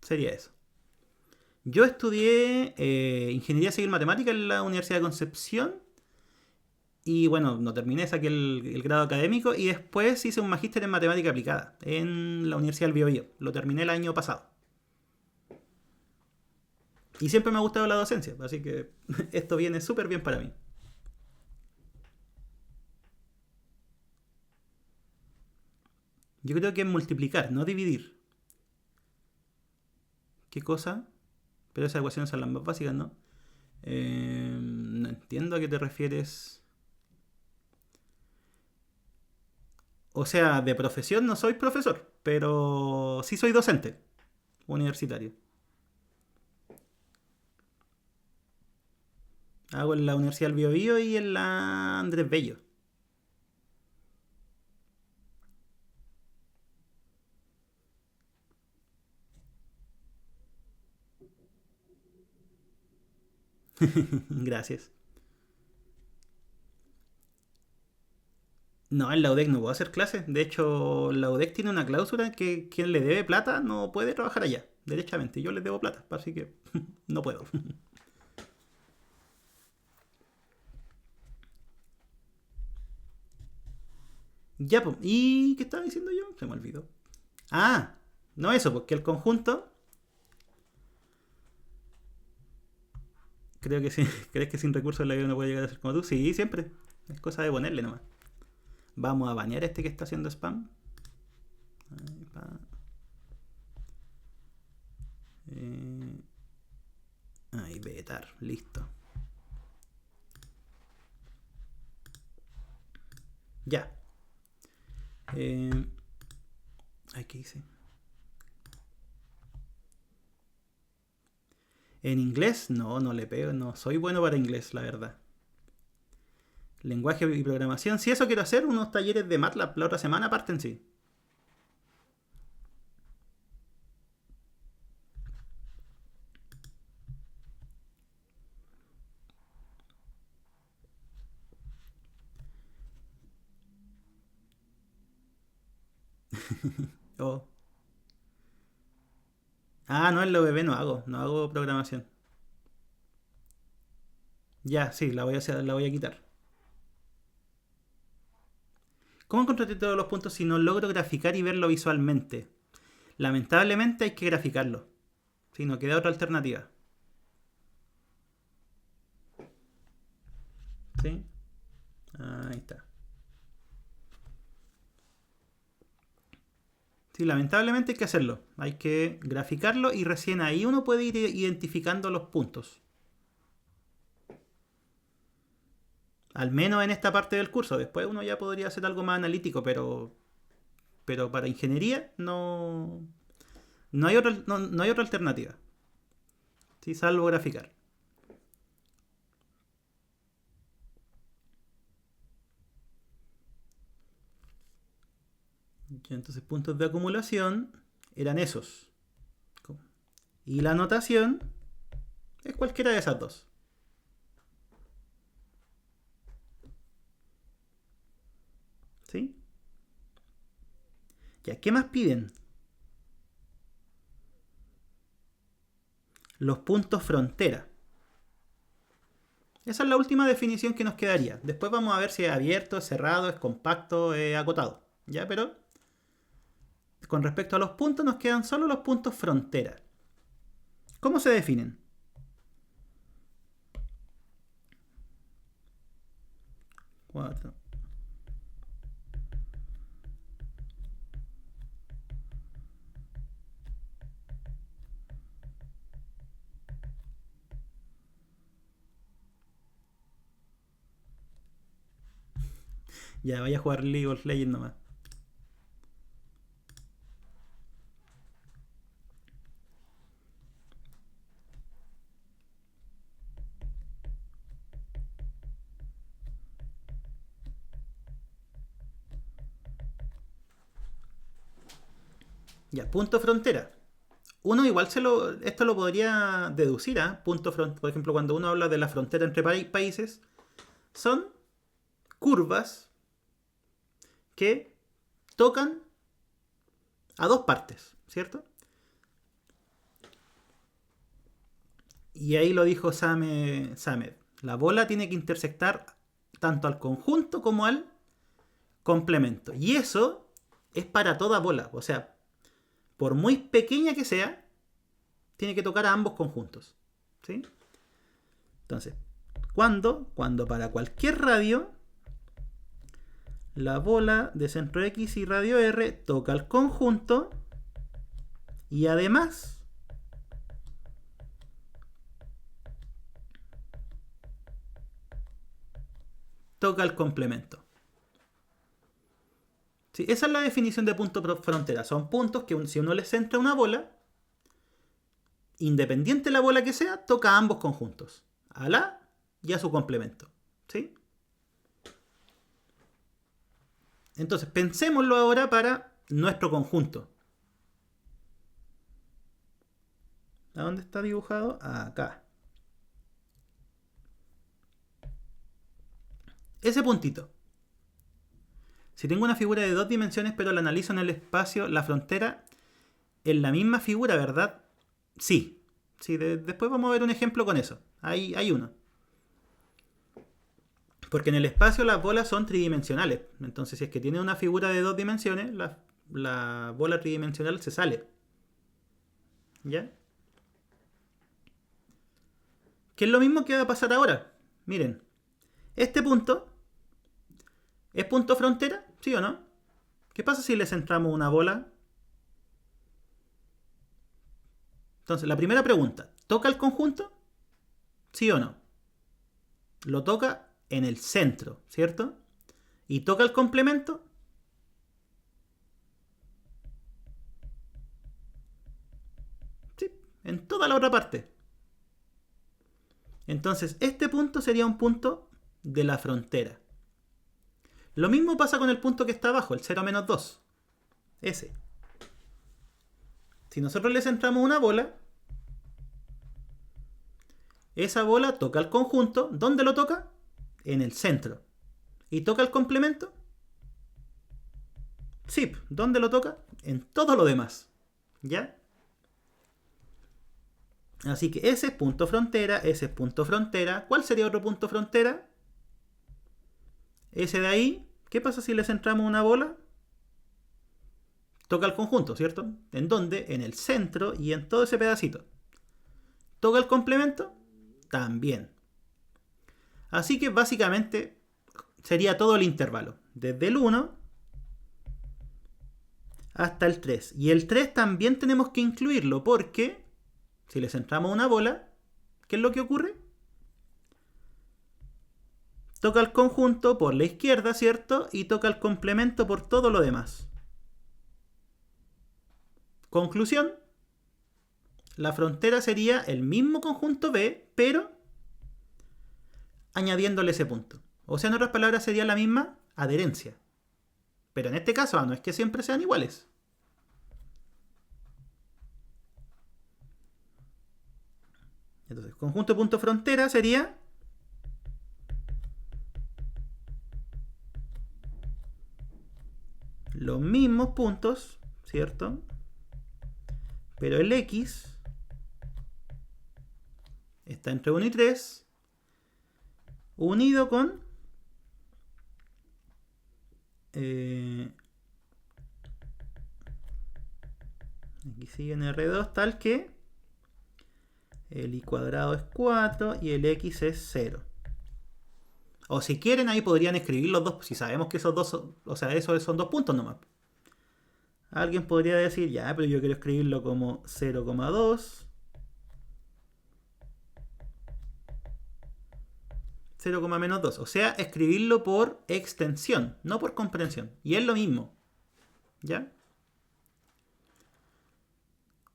Sería eso. Yo estudié Ingeniería Civil Matemática en la Universidad de Concepción. Y bueno, no terminé, saqué el grado académico y después hice un magíster en matemática aplicada en la Universidad del Biobío. Lo terminé el año pasado. Y siempre me ha gustado la docencia, así que esto viene súper bien para mí. Yo creo que es multiplicar, no dividir. ¿Qué cosa? Pero esas ecuaciones son las más básicas, ¿no? No entiendo a qué te refieres. O sea, de profesión no soy profesor, pero sí soy docente universitario. Hago en la Universidad del Biobío y en la Andrés Bello. Gracias. No, en la UDEC no puedo hacer clases. De hecho, la UDEC tiene una cláusula que quien le debe plata no puede trabajar allá. Derechamente, yo les debo plata, así que no puedo. Ya, pues. ¿Y qué estaba diciendo yo? Se me olvidó. Ah, no eso, porque el conjunto. Creo que sí. ¿Crees que sin recursos la vida no puede llegar a ser como tú? Sí, siempre. Es cosa de ponerle nomás. Vamos a banear a este que está haciendo spam. Eh, ahí, vetar. Listo. Ya. Eh, ay, ¿qué hice? En inglés, no, no le pego. No soy bueno para inglés, la verdad. Lenguaje y programación. Si eso quiero hacer, unos talleres de MATLAB la otra semana, parten sí. Oh. Ah, no, en la UBB no hago programación. Ya, sí, la voy a hacer, la voy a quitar. ¿Cómo encontrarte todos los puntos si no logro graficar y verlo visualmente? Lamentablemente hay que graficarlo. Si no queda otra alternativa. ¿Sí? Ahí está. Sí, lamentablemente hay que hacerlo. Hay que graficarlo y recién ahí uno puede ir identificando los puntos. Al menos en esta parte del curso. Después uno ya podría hacer algo más analítico, pero para ingeniería no hay otra alternativa. ¿Sí? Salvo graficar. Entonces puntos de acumulación eran esos. Y la anotación es cualquiera de esas dos. ¿Sí? Ya, ¿qué más piden? Los puntos frontera. Esa es la última definición que nos quedaría. Después vamos a ver si es abierto, es cerrado, es compacto, es acotado. ¿Ya? Pero con respecto a los puntos nos quedan solo los puntos frontera. ¿Cómo se definen? Cuatro. Ya, vaya a jugar League of Legends nomás. Ya, punto frontera. Uno igual esto lo podría deducir, ¿ah? Por ejemplo, cuando uno habla de la frontera entre países, son curvas que tocan a dos partes, ¿cierto? Y ahí lo dijo Samed. La bola tiene que intersectar tanto al conjunto como al complemento. Y eso es para toda bola. O sea, por muy pequeña que sea, tiene que tocar a ambos conjuntos. ¿Sí? Entonces, cuando para cualquier radio, la bola de centro X y radio R toca al conjunto y además toca el complemento. Sí, esa es la definición de punto frontera. Son puntos que si uno les centra una bola, independiente de la bola que sea, toca a ambos conjuntos. A la y a su complemento. ¿Sí? Entonces, pensémoslo ahora para nuestro conjunto. ¿A dónde está dibujado? Acá. Ese puntito. Si tengo una figura de dos dimensiones, pero la analizo en el espacio, la frontera, en la misma figura, ¿verdad? Sí. Sí, después vamos a ver un ejemplo con eso. Hay uno. Porque en el espacio las bolas son tridimensionales. Entonces, si es que tiene una figura de dos dimensiones, la bola tridimensional se sale. ¿Ya? Que es lo mismo que va a pasar ahora. Miren, este punto es punto frontera, ¿sí o no? ¿Qué pasa si le centramos una bola? Entonces, la primera pregunta, ¿toca el conjunto? ¿Sí o no? Lo toca en el centro, ¿cierto? ¿Y toca el complemento? Sí, en toda la otra parte. Entonces, este punto sería un punto de la frontera. Lo mismo pasa con el punto que está abajo, el 0 menos 2. Ese. Si nosotros le centramos una bola, esa bola toca el conjunto. ¿Dónde lo toca? En el centro. ¿Y toca el complemento? Sí. ¿Dónde lo toca? En todo lo demás. ¿Ya? Así que ese es punto frontera, ese es punto frontera. ¿Cuál sería otro punto frontera? Ese de ahí. ¿Qué pasa si le centramos una bola? Toca el conjunto, ¿cierto? ¿En dónde? En el centro y en todo ese pedacito. ¿Toca el complemento? También. Así que básicamente sería todo el intervalo. Desde el 1 hasta el 3. Y el 3 también tenemos que incluirlo porque si le centramos una bola, ¿qué es lo que ocurre? Toca el conjunto por la izquierda, ¿cierto? Y toca el complemento por todo lo demás. Conclusión. La frontera sería el mismo conjunto B, pero añadiéndole ese punto. O sea, en otras palabras, sería la misma adherencia. Pero en este caso, no es que siempre sean iguales. Entonces, conjunto de punto frontera sería los mismos puntos, ¿cierto? Pero el X está entre 1 y 3 unido con aquí sigue en R2 tal que El y cuadrado es 4 y el x es 0. O si quieren, ahí podrían escribir los dos. Si sabemos que esos dos son, o sea, esos son 2 puntos nomás. Alguien podría decir, ya, pero yo quiero escribirlo como 0,2, 0,-2. O sea, escribirlo por extensión, no por comprensión. Y es lo mismo. ¿Ya?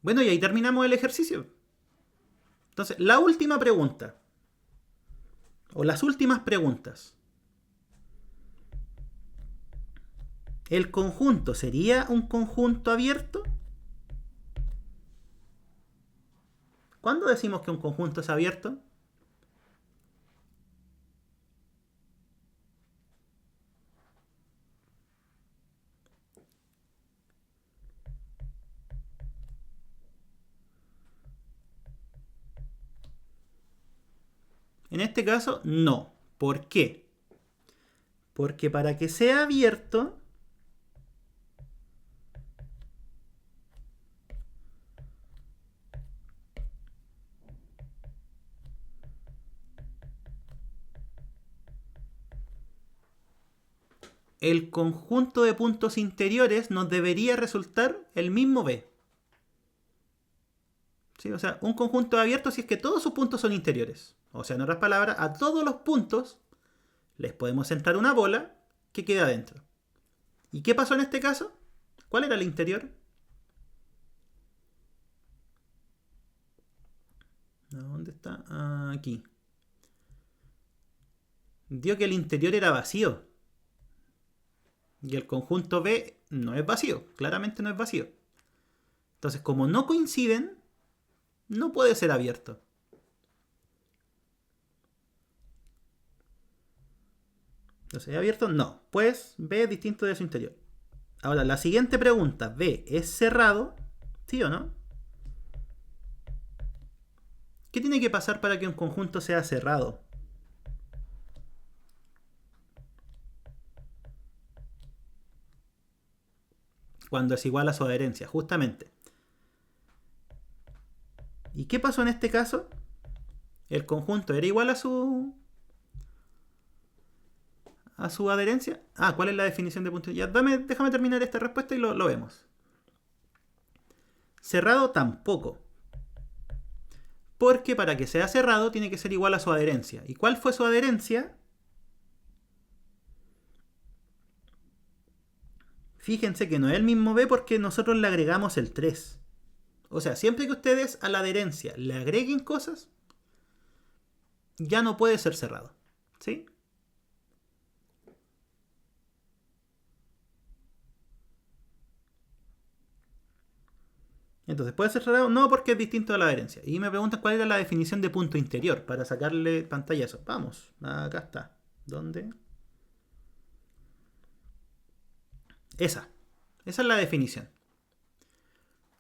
Bueno, y ahí terminamos el ejercicio. Entonces, la última pregunta. O las últimas preguntas. ¿El conjunto sería un conjunto abierto? ¿Cuándo decimos que un conjunto es abierto? En este caso, no. ¿Por qué? Porque para que sea abierto, el conjunto de puntos interiores nos debería resultar el mismo B. ¿Sí? O sea, un conjunto abierto si es que todos sus puntos son interiores. O sea, en otras palabras, a todos los puntos les podemos centrar una bola que queda adentro. ¿Y qué pasó en este caso? ¿Cuál era el interior? ¿Dónde está? Aquí. Dio que el interior era vacío. Y el conjunto B no es vacío. Claramente no es vacío. Entonces, como no coinciden, no puede ser abierto. Entonces, ¿es abierto? No. Pues B es distinto de su interior. Ahora, la siguiente pregunta. ¿B es cerrado? ¿Sí o no? ¿Qué tiene que pasar para que un conjunto sea cerrado? Cuando es igual a su adherencia, justamente. ¿Y qué pasó en este caso? El conjunto era igual a su adherencia. ¿Cuál es la definición de punto? Ya, déjame terminar esta respuesta y lo vemos. Cerrado tampoco. Porque para que sea cerrado tiene que ser igual a su adherencia. ¿Y cuál fue su adherencia? Fíjense que no es el mismo B porque nosotros le agregamos el 3. O sea, siempre que ustedes a la adherencia le agreguen cosas, ya no puede ser cerrado. ¿Sí? Entonces, ¿puede ser cerrado? No, porque es distinto a la adherencia. Y me preguntan cuál era la definición de punto interior para sacarle pantallazo. Vamos, acá está. ¿Dónde? Esa es la definición.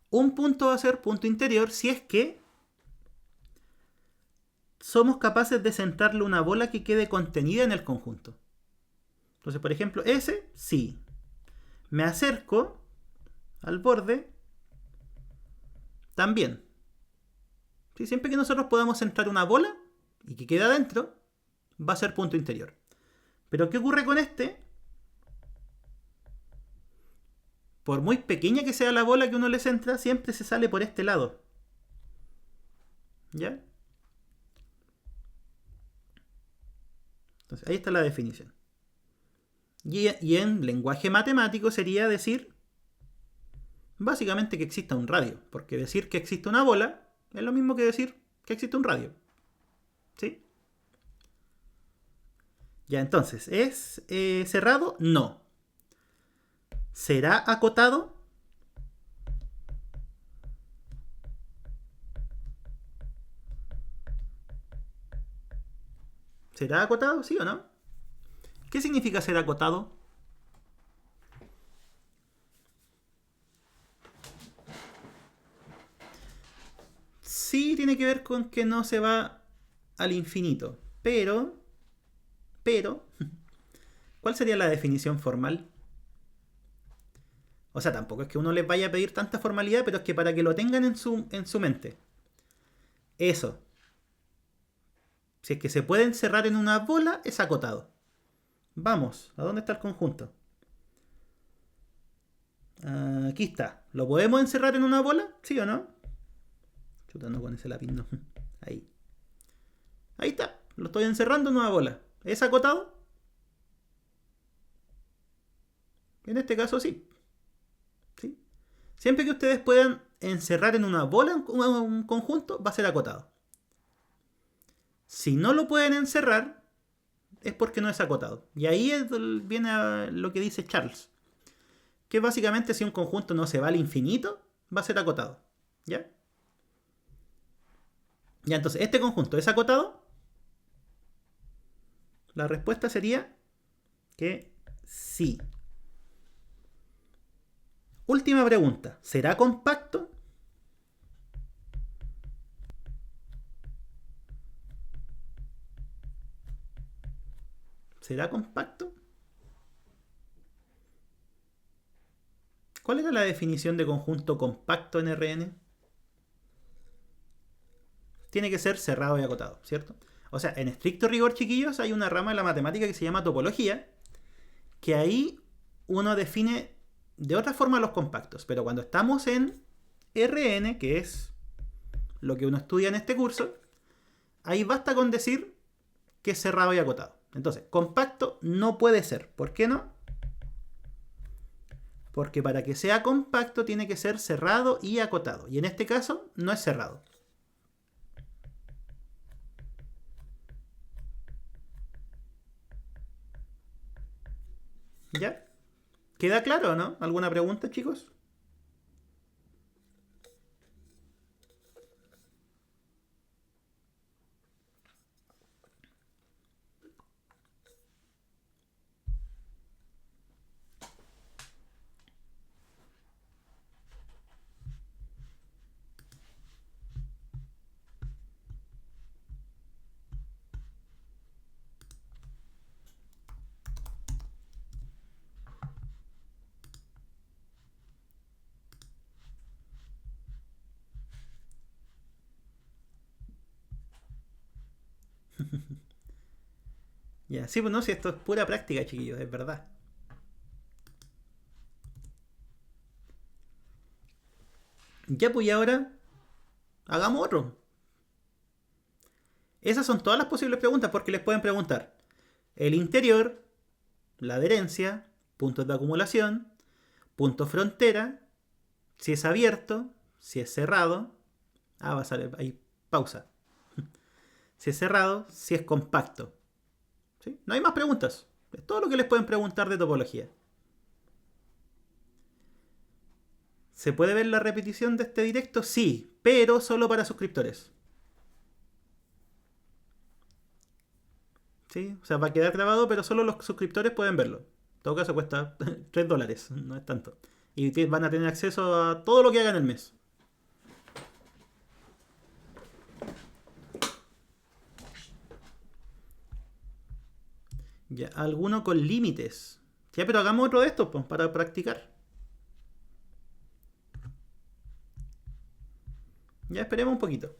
Un punto va a ser punto interior si es que somos capaces de centrarle una bola que quede contenida en el conjunto. Entonces, por ejemplo, ese, sí. Me acerco al borde, también. ¿Sí? Siempre que nosotros podamos centrar una bola y que quede adentro, va a ser punto interior. Pero ¿qué ocurre con este? Por muy pequeña que sea la bola que uno le centra, siempre se sale por este lado. ¿Ya? Entonces, ahí está la definición. Y en lenguaje matemático sería decir básicamente que exista un radio. Porque decir que existe una bola es lo mismo que decir que existe un radio. ¿Sí? Ya, entonces, ¿es cerrado? No. ¿Será acotado? ¿Será acotado? ¿Sí o no? ¿Qué significa ser acotado? Sí, tiene que ver con que no se va al infinito. Pero, ¿cuál sería la definición formal? O sea, tampoco es que uno les vaya a pedir tanta formalidad, pero es que para que lo tengan en su mente. Eso. Si es que se puede encerrar en una bola, es acotado. Vamos, ¿a dónde está el conjunto? Aquí está. ¿Lo podemos encerrar en una bola? ¿Sí o no? Chutando con ese lápiz, no. Ahí. Ahí está. Lo estoy encerrando en una bola. ¿Es acotado? En este caso sí. ¿Sí? Siempre que ustedes puedan encerrar en una bola un conjunto, va a ser acotado. Si no lo pueden encerrar, es porque no es acotado. Y ahí viene lo que dice Charles. Que básicamente si un conjunto no se va al infinito, va a ser acotado. ¿Ya? Ya, entonces, ¿este conjunto es acotado? La respuesta sería que sí. Última pregunta. ¿Será compacto? ¿Será compacto? ¿Cuál era la definición de conjunto compacto en RN? Tiene que ser cerrado y acotado, ¿cierto? O sea, en estricto rigor, chiquillos, hay una rama de la matemática que se llama topología, que ahí uno define de otra forma los compactos. Pero cuando estamos en RN, que es lo que uno estudia en este curso, ahí basta con decir que es cerrado y acotado. Entonces, compacto no puede ser. ¿Por qué no? Porque para que sea compacto tiene que ser cerrado y acotado. Y en este caso no es cerrado. ¿Ya? ¿Queda claro o no? ¿Alguna pregunta, chicos? Ya, sí, pues no, si esto es pura práctica, chiquillos, es verdad. Ya, pues y ahora hagamos otro. Esas son todas las posibles preguntas porque les pueden preguntar el interior, la adherencia, puntos de acumulación, punto frontera, si es abierto, si es cerrado. Ah, va a salir ahí, pausa. Si es cerrado, si es compacto. ¿Sí? No hay más preguntas. Es todo lo que les pueden preguntar de topología. ¿Se puede ver la repetición de este directo? Sí, pero solo para suscriptores. ¿Sí? O sea, va a quedar grabado, pero solo los suscriptores pueden verlo. En todo caso cuesta $3, no es tanto. Y van a tener acceso a todo lo que hagan el mes. Ya, alguno con límites. Ya, pero hagamos otro de estos, pues, para practicar. Ya esperemos un poquito.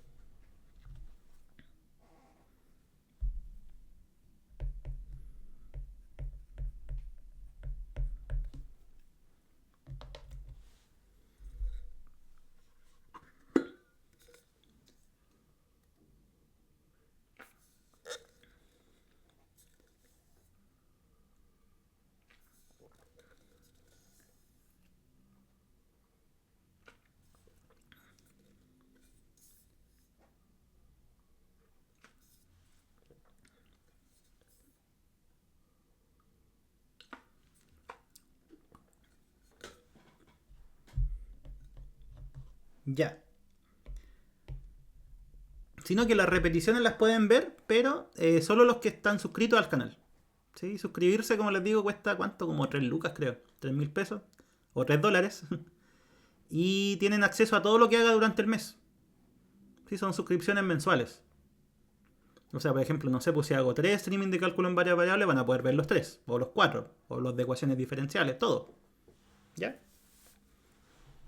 Ya. Sino que las repeticiones las pueden ver, pero solo los que están suscritos al canal. ¿Sí? Suscribirse, como les digo, cuesta ¿cuánto? Como 3 lucas, creo. 3.000 pesos. O $3. Y tienen acceso a todo lo que haga durante el mes. ¿Sí? Son suscripciones mensuales. O sea, por ejemplo, no sé, pues si hago 3 streaming de cálculo en varias variables, van a poder ver los 3, o los 4, o los de ecuaciones diferenciales, todo. ¿Ya?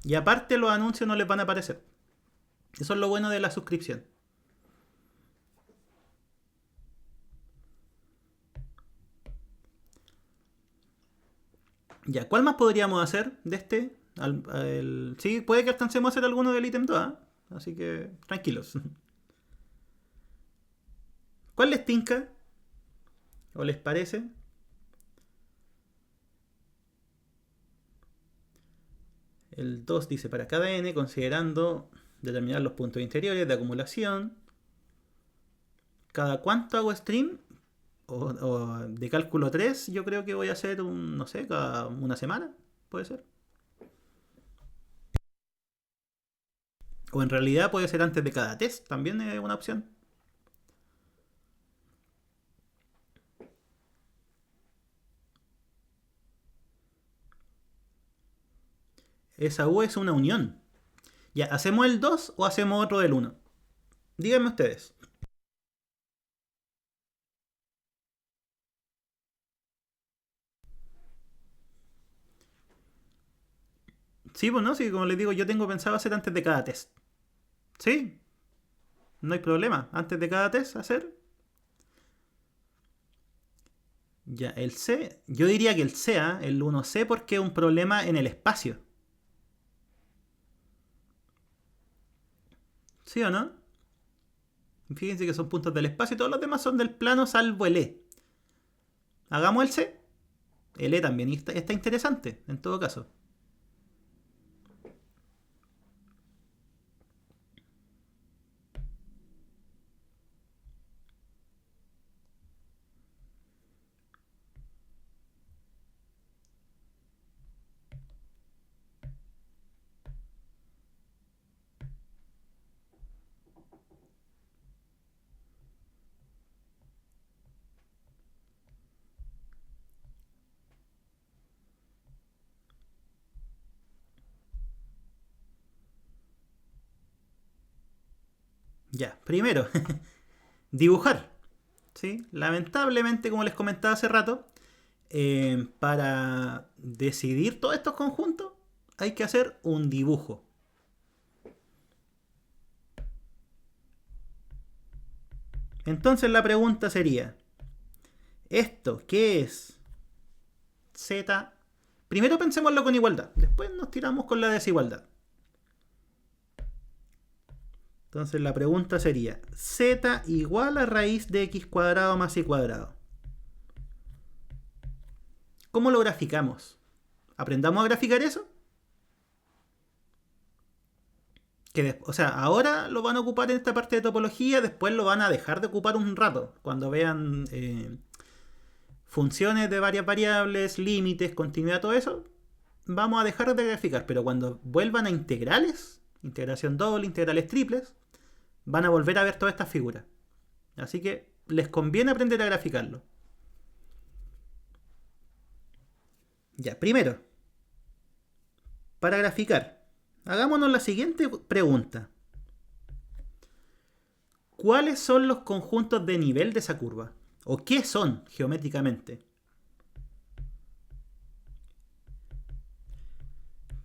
Y aparte los anuncios no les van a aparecer. Eso es lo bueno de la suscripción. Ya, ¿cuál más podríamos hacer de este? Sí, puede que alcancemos a hacer alguno del ítem 2, ¿ah? Así que tranquilos. ¿Cuál les tinca? ¿O les parece? El 2 dice para cada n, considerando determinar los puntos interiores de acumulación. ¿Cada cuánto hago stream? O de cálculo 3, yo creo que voy a hacer no sé, cada una semana, puede ser. O en realidad puede ser antes de cada test, también es una opción. Esa U es una unión. Ya, ¿hacemos el 2 o hacemos otro del 1? Díganme ustedes. Sí, pues no, sí, como les digo, yo tengo pensado hacer antes de cada test. Sí, no hay problema. Antes de cada test hacer. Ya, el C, yo diría que el C, el 1C, porque es un problema en el espacio. ¿Sí o no? Fíjense que son puntos del espacio y todos los demás son del plano salvo el E. Hagamos el C. El E también está interesante, en todo caso. Ya, primero, dibujar. ¿Sí? Lamentablemente, como les comentaba hace rato, para decidir todos estos conjuntos hay que hacer un dibujo. Entonces la pregunta sería, ¿esto qué es? Z. Primero pensémoslo con igualdad, después nos tiramos con la desigualdad. Entonces la pregunta sería, z igual a raíz de x cuadrado más y cuadrado. ¿Cómo lo graficamos? ¿Aprendamos a graficar eso? O sea, ahora lo van a ocupar en esta parte de topología, después lo van a dejar de ocupar un rato, cuando vean funciones de varias variables, límites, continuidad, todo eso, vamos a dejar de graficar, pero cuando vuelvan a integrales, integración doble, integrales triples, van a volver a ver todas estas figuras. Así que les conviene aprender a graficarlo. Ya, primero, para graficar, hagámonos la siguiente pregunta. ¿Cuáles son los conjuntos de nivel de esa curva? ¿O qué son geométricamente?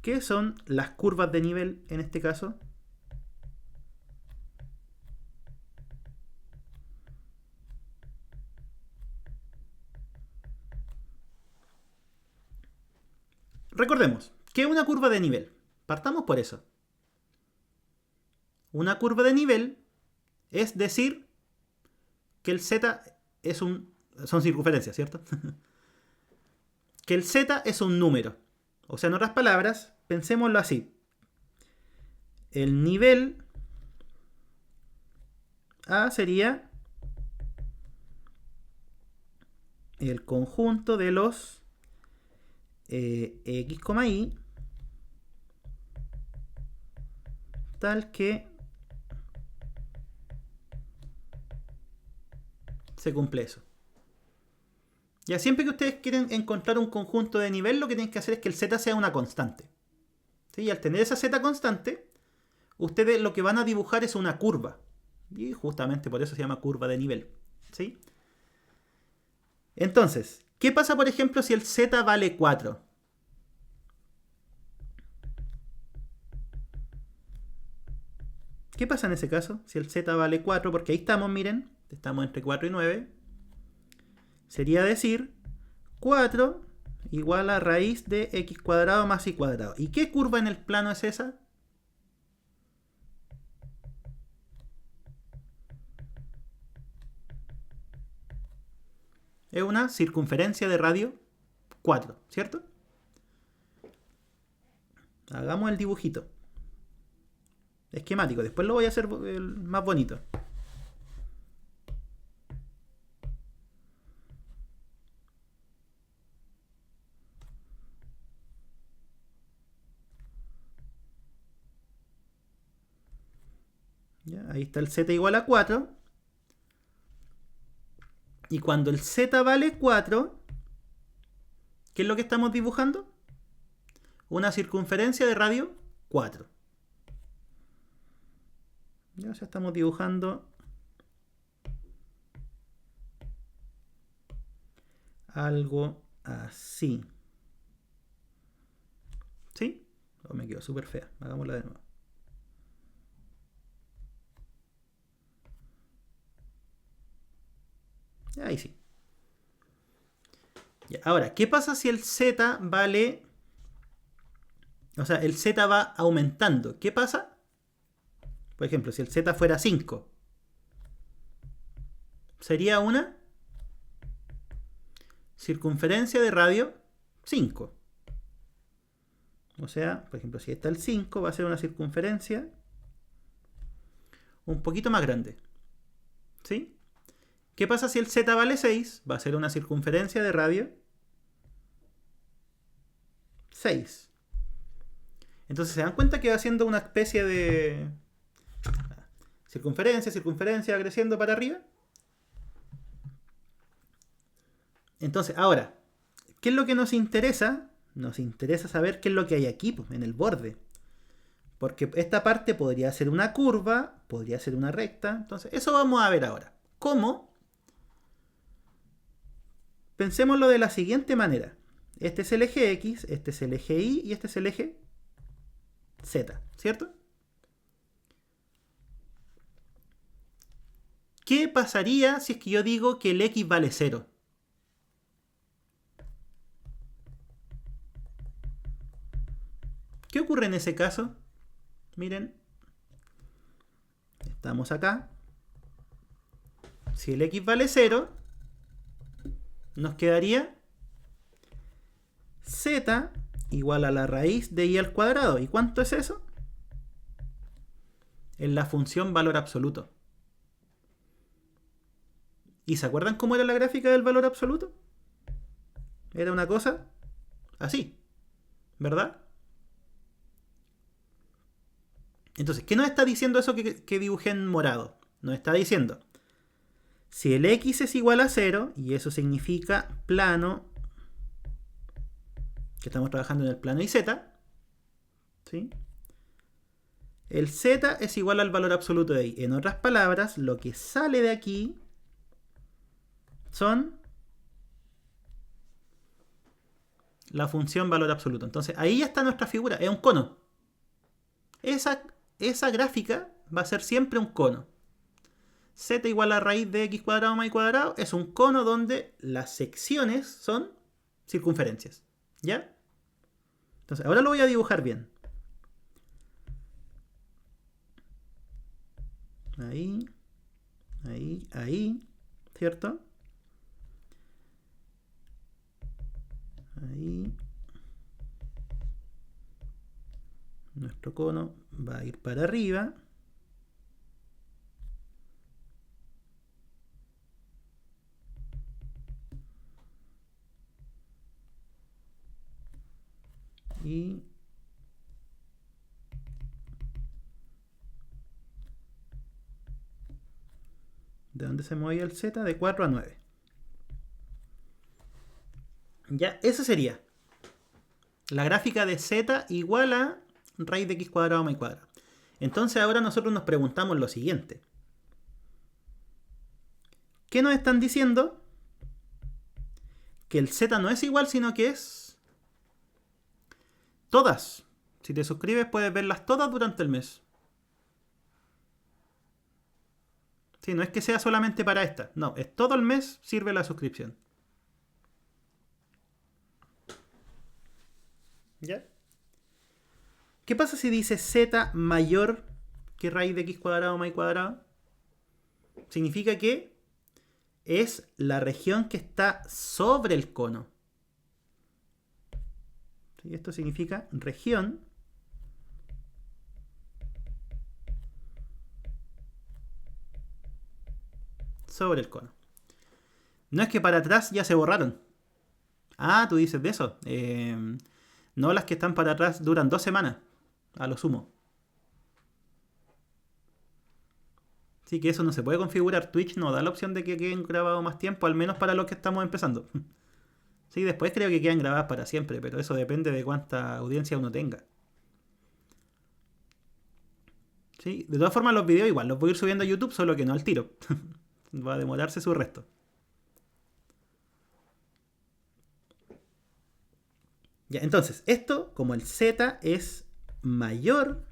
¿Qué son las curvas de nivel en este caso? Recordemos, ¿qué es una curva de nivel? Partamos por eso. Una curva de nivel es decir que el z es un... Son circunferencias, ¿cierto? Que el z es un número. O sea, en otras palabras, pensémoslo así. El nivel A sería el conjunto de los x, y tal que se cumple eso. Ya siempre que ustedes quieren encontrar un conjunto de nivel, lo que tienen que hacer es que el z sea una constante. ¿Sí? Y al tener esa z constante, ustedes lo que van a dibujar es una curva. Y justamente por eso se llama curva de nivel. ¿Sí? Entonces, ¿qué pasa por ejemplo si el z vale 4? ¿Qué pasa en ese caso? Si el z vale 4, porque ahí estamos, miren, estamos entre 4 y 9. Sería decir 4 igual a raíz de x cuadrado más y cuadrado. ¿Y qué curva en el plano es esa? Es una circunferencia de radio 4, ¿cierto? Hagamos el dibujito. Esquemático. Después lo voy a hacer más bonito. ¿Ya? Ahí está el z igual a 4. Y cuando el z vale 4, ¿qué es lo que estamos dibujando? Una circunferencia de radio 4. Ya estamos dibujando algo así. ¿Sí? O me quedó súper fea. Hagámosla de nuevo. Ahí sí. Ya, ahora, ¿qué pasa si el z vale... O sea, el z va aumentando? ¿Qué pasa? Por ejemplo, si el z fuera 5, sería una circunferencia de radio 5. O sea, por ejemplo, si está el 5, va a ser una circunferencia un poquito más grande. ¿Sí? ¿Qué pasa si el z vale 6? Va a ser una circunferencia de radio 6. Entonces se dan cuenta que va haciendo una especie de circunferencia, creciendo para arriba. Entonces, ahora, ¿qué es lo que nos interesa? Nos interesa saber qué es lo que hay aquí, pues, en el borde. Porque esta parte podría ser una curva, podría ser una recta. Entonces, eso vamos a ver ahora. ¿Cómo? Pensémoslo de la siguiente manera. Este es el eje X, este es el eje Y y este es el eje Z, ¿cierto? ¿Qué pasaría si es que yo digo que el X vale 0? ¿Qué ocurre en ese caso? Miren, estamos acá. Si el X vale 0, nos quedaría Z igual a la raíz de Y al cuadrado. ¿Y cuánto es eso? Es la función valor absoluto. ¿Y se acuerdan cómo era la gráfica del valor absoluto? Era una cosa así, ¿verdad? Entonces, ¿qué nos está diciendo eso que dibujé en morado? Nos está diciendo, si el X es igual a 0, y eso significa plano, que estamos trabajando en el plano YZ, ¿sí? El Z es igual al valor absoluto de Y. En otras palabras, lo que sale de aquí son la función valor absoluto. Entonces, ahí ya está nuestra figura. Es un cono. Esa gráfica va a ser siempre un cono. Z igual a raíz de X cuadrado más Y cuadrado es un cono donde las secciones son circunferencias. ¿Ya? Entonces, ahora lo voy a dibujar bien. Ahí, ahí, ahí, ¿cierto? Ahí. Nuestro cono va a ir para arriba. Y ¿de dónde se movía el Z? De 4 a 9. Ya, esa sería la gráfica de Z igual a raíz de X cuadrado más Y cuadrado. Entonces ahora nosotros nos preguntamos lo siguiente. ¿Qué nos están diciendo? Que el Z no es igual, sino que es todas. Si te suscribes puedes verlas todas durante el mes. Sí, no es que sea solamente para esta. No, es todo el mes sirve la suscripción. ¿Ya? ¿Qué pasa si dice z mayor que raíz de x cuadrado más y cuadrado? Significa que es la región que está sobre el cono. ¿Sí? Esto significa región sobre el cono. No es que para atrás ya se borraron. Ah, tú dices de eso. No, las que están para atrás duran 2 semanas, a lo sumo. Así que eso no se puede configurar. Twitch no da la opción de que queden grabados más tiempo, al menos para los que estamos empezando. Sí, después creo que quedan grabadas para siempre, pero eso depende de cuánta audiencia uno tenga. Sí, de todas formas los videos igual los voy a ir subiendo a YouTube, solo que no al tiro. Va a demorarse su resto. Ya, entonces, esto, como el Z es mayor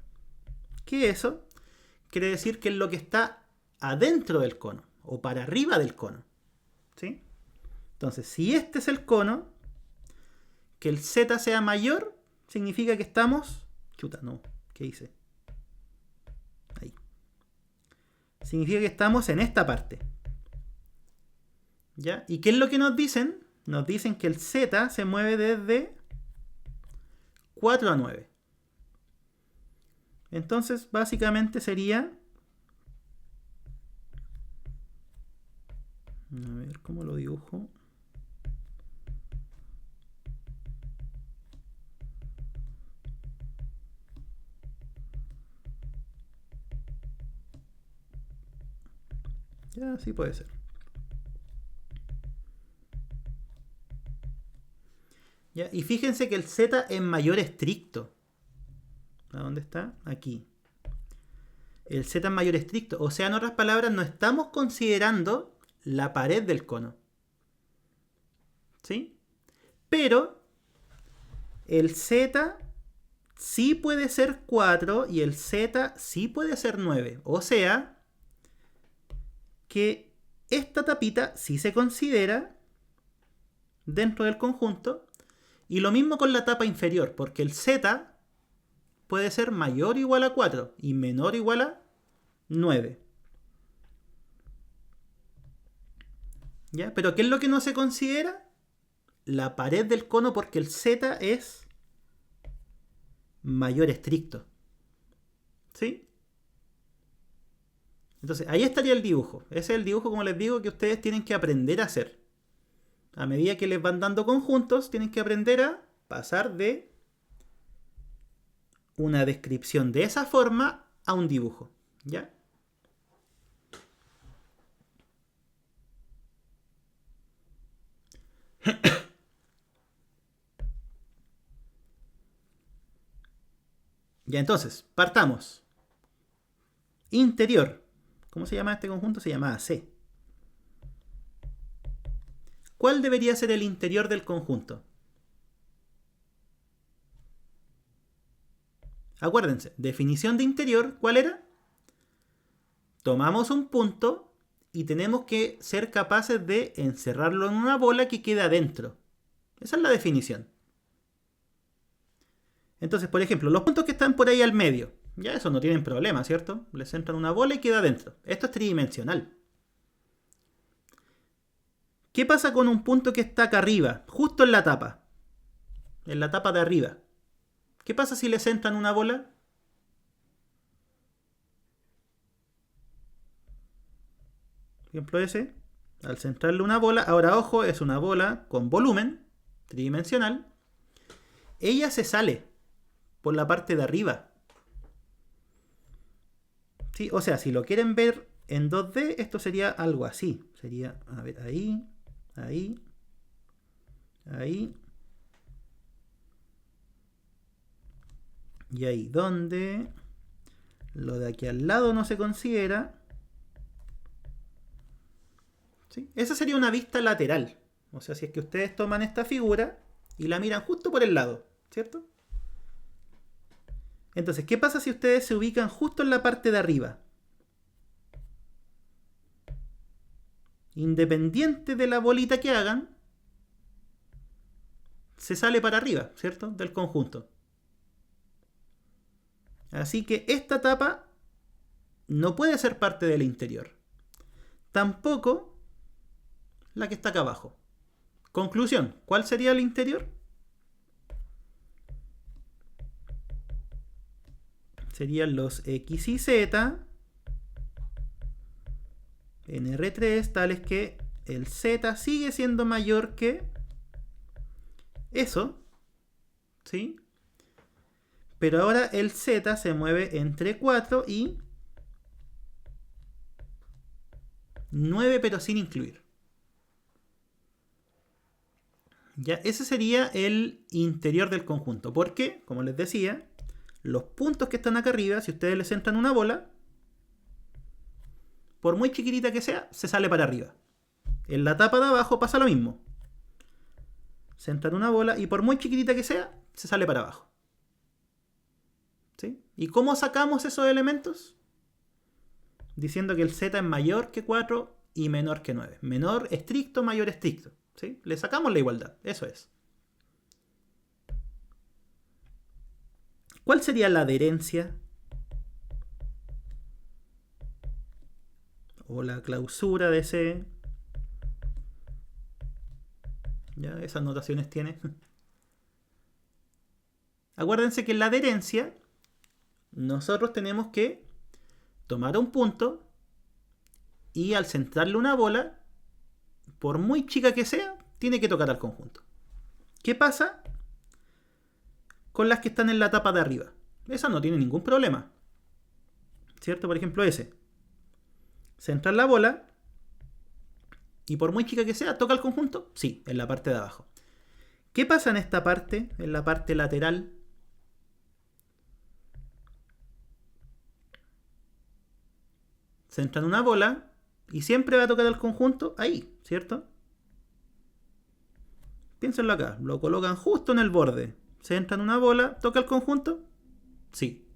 que eso, quiere decir que es lo que está adentro del cono, o para arriba del cono. ¿Sí? Entonces, si este es el cono, que el Z sea mayor, significa que estamos... Chuta, no, ¿qué hice? Ahí. Significa que estamos en esta parte. ¿Ya? ¿Y qué es lo que nos dicen? Nos dicen que el Z se mueve desde 4 a 9. Entonces, básicamente sería... A ver, ¿cómo lo dibujo? Ya, sí puede ser. ¿Ya? Y fíjense que el Z es mayor estricto. ¿A dónde está? Aquí. El Z es mayor estricto. O sea, en otras palabras, no estamos considerando la pared del cono. ¿Sí? Pero el Z sí puede ser 4 y el Z sí puede ser 9. O sea, que esta tapita sí se considera dentro del conjunto. Y lo mismo con la tapa inferior, porque el Z puede ser mayor o igual a 4 y menor o igual a 9. ¿Ya? Pero ¿qué es lo que no se considera? La pared del cono, porque el Z es mayor estricto. ¿Sí? Entonces, ahí estaría el dibujo. Ese es el dibujo, como les digo, que ustedes tienen que aprender a hacer. A medida que les van dando conjuntos, tienen que aprender a pasar de una descripción de esa forma a un dibujo. ¿Ya? Ya, entonces, partamos. Interior. ¿Cómo se llama este conjunto? Se llama AC. ¿Cuál debería ser el interior del conjunto? Acuérdense, definición de interior, ¿cuál era? Tomamos un punto y tenemos que ser capaces de encerrarlo en una bola que quede adentro. Esa es la definición. Entonces, por ejemplo, los puntos que están por ahí al medio, ya eso no tienen problema, ¿cierto? Les entran una bola y queda adentro. Esto es tridimensional. ¿Qué pasa con un punto que está acá arriba, justo en la tapa? En la tapa de arriba. ¿Qué pasa si les entran una bola? Por ejemplo ese. Al centrarle una bola, ahora ojo, es una bola con volumen, tridimensional. Ella se sale por la parte de arriba. ¿Sí? O sea, si lo quieren ver en 2D, esto sería algo así. Sería, a ver, ahí, ahí, ahí. Y ahí donde lo de aquí al lado no se considera. ¿Sí? Esa sería una vista lateral. O sea, si es que ustedes toman esta figura y la miran justo por el lado, ¿cierto? Entonces, ¿qué pasa si ustedes se ubican justo en la parte de arriba? Independiente de la bolita que hagan, se sale para arriba, ¿cierto? Del conjunto. Así que esta tapa no puede ser parte del interior. Tampoco la que está acá abajo. Conclusión, ¿cuál sería el interior? Serían los X y Z en R3, tales que el Z sigue siendo mayor que eso, ¿sí? Pero ahora el Z se mueve entre 4 y 9, pero sin incluir. Ya, ese sería el interior del conjunto. Porque, como les decía, los puntos que están acá arriba, si ustedes les centran una bola, por muy chiquitita que sea, se sale para arriba. En la tapa de abajo pasa lo mismo. Centran una bola y por muy chiquitita que sea, se sale para abajo. ¿Sí? ¿Y cómo sacamos esos elementos? Diciendo que el Z es mayor que 4 y menor que 9. Menor estricto, mayor estricto. ¿Sí? Le sacamos la igualdad. Eso es. ¿Cuál sería la adherencia? O la clausura de C. ¿Ya? Esas notaciones tiene. Acuérdense que en la adherencia nosotros tenemos que tomar un punto y al centrarle una bola, por muy chica que sea, tiene que tocar al conjunto. ¿Qué pasa con las que están en la tapa de arriba? Esa no tiene ningún problema. ¿Cierto? Por ejemplo, ese. Centrar la bola y por muy chica que sea, toca el conjunto. Sí, en la parte de abajo. ¿Qué pasa en esta parte? En la parte lateral. Centran una bola y siempre va a tocar el conjunto ahí, ¿cierto? Piénsenlo acá. Lo colocan justo en el borde. Centran una bola, toca el conjunto. Sí.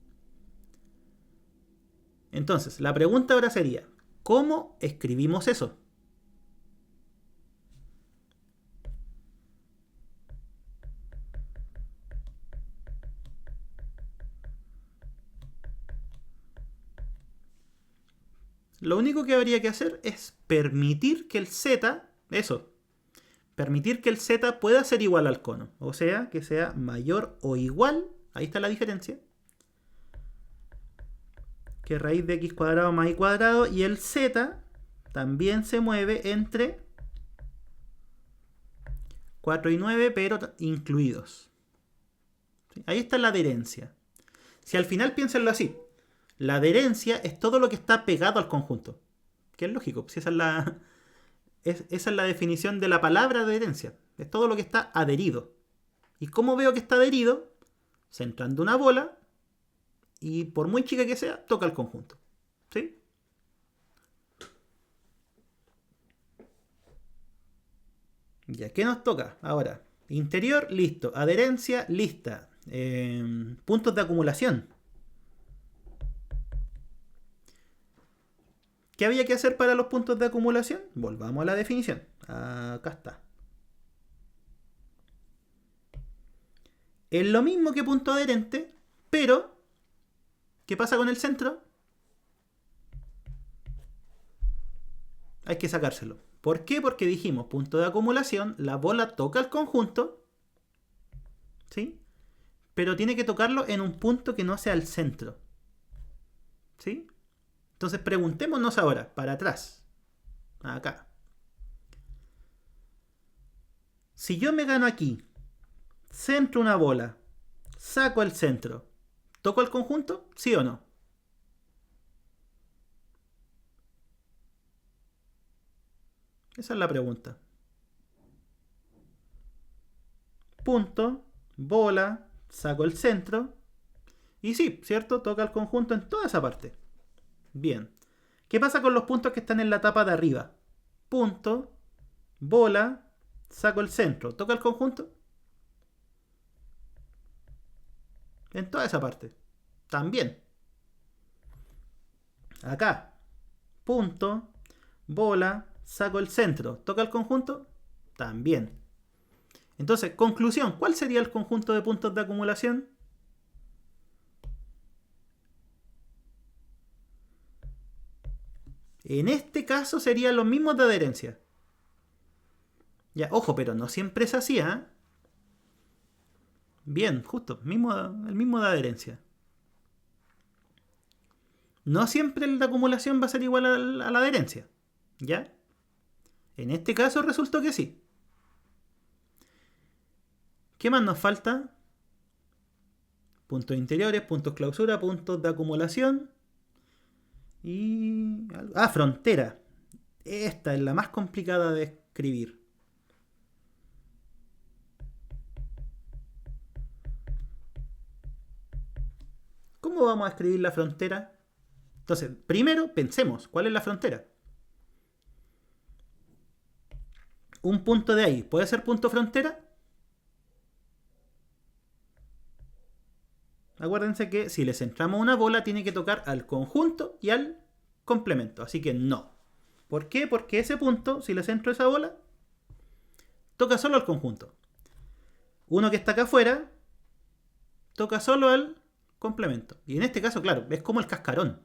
Entonces, la pregunta ahora sería, ¿cómo escribimos eso? Lo único que habría que hacer es permitir que el Z, eso, permitir que el Z pueda ser igual al cono. O sea, que sea mayor o igual, ahí está la diferencia, que raíz de x cuadrado más y cuadrado. Y el Z también se mueve entre 4 y 9, pero incluidos. ¿Sí? Ahí está la adherencia. Si al final piénsenlo así, la adherencia es todo lo que está pegado al conjunto. Que es lógico, si esa es la definición de la palabra adherencia. Es todo lo que está adherido. ¿Y cómo veo que está adherido? Centrando una bola y por muy chica que sea, toca el conjunto. ¿Sí? Ya, ¿qué nos toca? Ahora, interior, listo. Adherencia, lista. Puntos de acumulación. ¿Qué había que hacer para los puntos de acumulación? Volvamos a la definición. Acá está. Es lo mismo que punto adherente, pero ¿qué pasa con el centro? Hay que sacárselo. ¿Por qué? Porque dijimos, punto de acumulación, la bola toca el conjunto, ¿sí? Pero tiene que tocarlo en un punto que no sea el centro. ¿Sí? Entonces preguntémonos ahora, para atrás. Acá. Si yo me gano aquí, centro una bola, saco el centro, ¿toco el conjunto? ¿Sí o no? Esa es la pregunta. Punto, bola, saco el centro. Y sí, ¿cierto? Toca el conjunto en toda esa parte. Bien. ¿Qué pasa con los puntos que están en la tapa de arriba? Punto, bola, saco el centro. ¿Toca el conjunto? En toda esa parte. También. Acá. Punto, bola, saco el centro. ¿Toca el conjunto? También. Entonces, conclusión, ¿cuál sería el conjunto de puntos de acumulación? En este caso serían los mismos de adherencia. Ya, ojo, pero no siempre es así, ¿eh? Bien, justo, el mismo de adherencia. No siempre el de acumulación va a ser igual a la adherencia. ¿Ya? En este caso resultó que sí. ¿Qué más nos falta? Puntos interiores, puntos clausura, puntos de acumulación. Y... frontera. Esta es la más complicada de escribir. ¿Cómo vamos a escribir la frontera? Entonces, primero pensemos, ¿cuál es la frontera? Un punto de ahí, ¿puede ser punto frontera? Acuérdense que si le centramos una bola tiene que tocar al conjunto y al complemento, así que no. ¿Por qué? Porque ese punto, si le centro esa bola, toca solo al conjunto. Uno que está acá afuera, toca solo al complemento. Y en este caso, claro, es como el cascarón.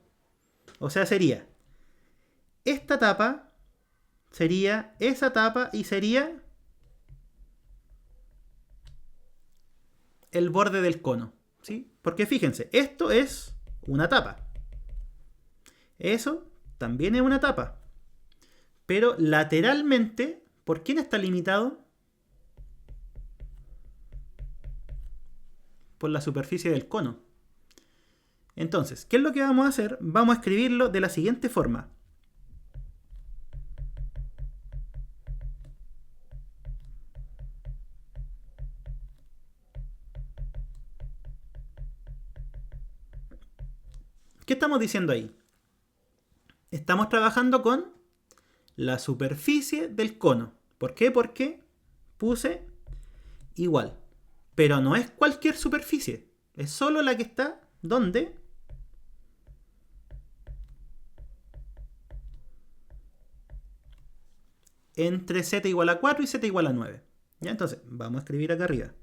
O sea, sería esta tapa, sería esa tapa y sería el borde del cono. ¿Sí? Porque fíjense, esto es una tapa. Eso también es una tapa. Pero lateralmente, ¿por quién está limitado? Por la superficie del cono. Entonces, ¿qué es lo que vamos a hacer? Vamos a escribirlo de la siguiente forma. ¿Qué estamos diciendo ahí? Estamos trabajando con la superficie del cono. ¿Por qué? Porque puse igual. Pero no es cualquier superficie. Es solo la que está donde entre z igual a 4 y z igual a 9. ¿Ya? Entonces, vamos a escribir acá arriba.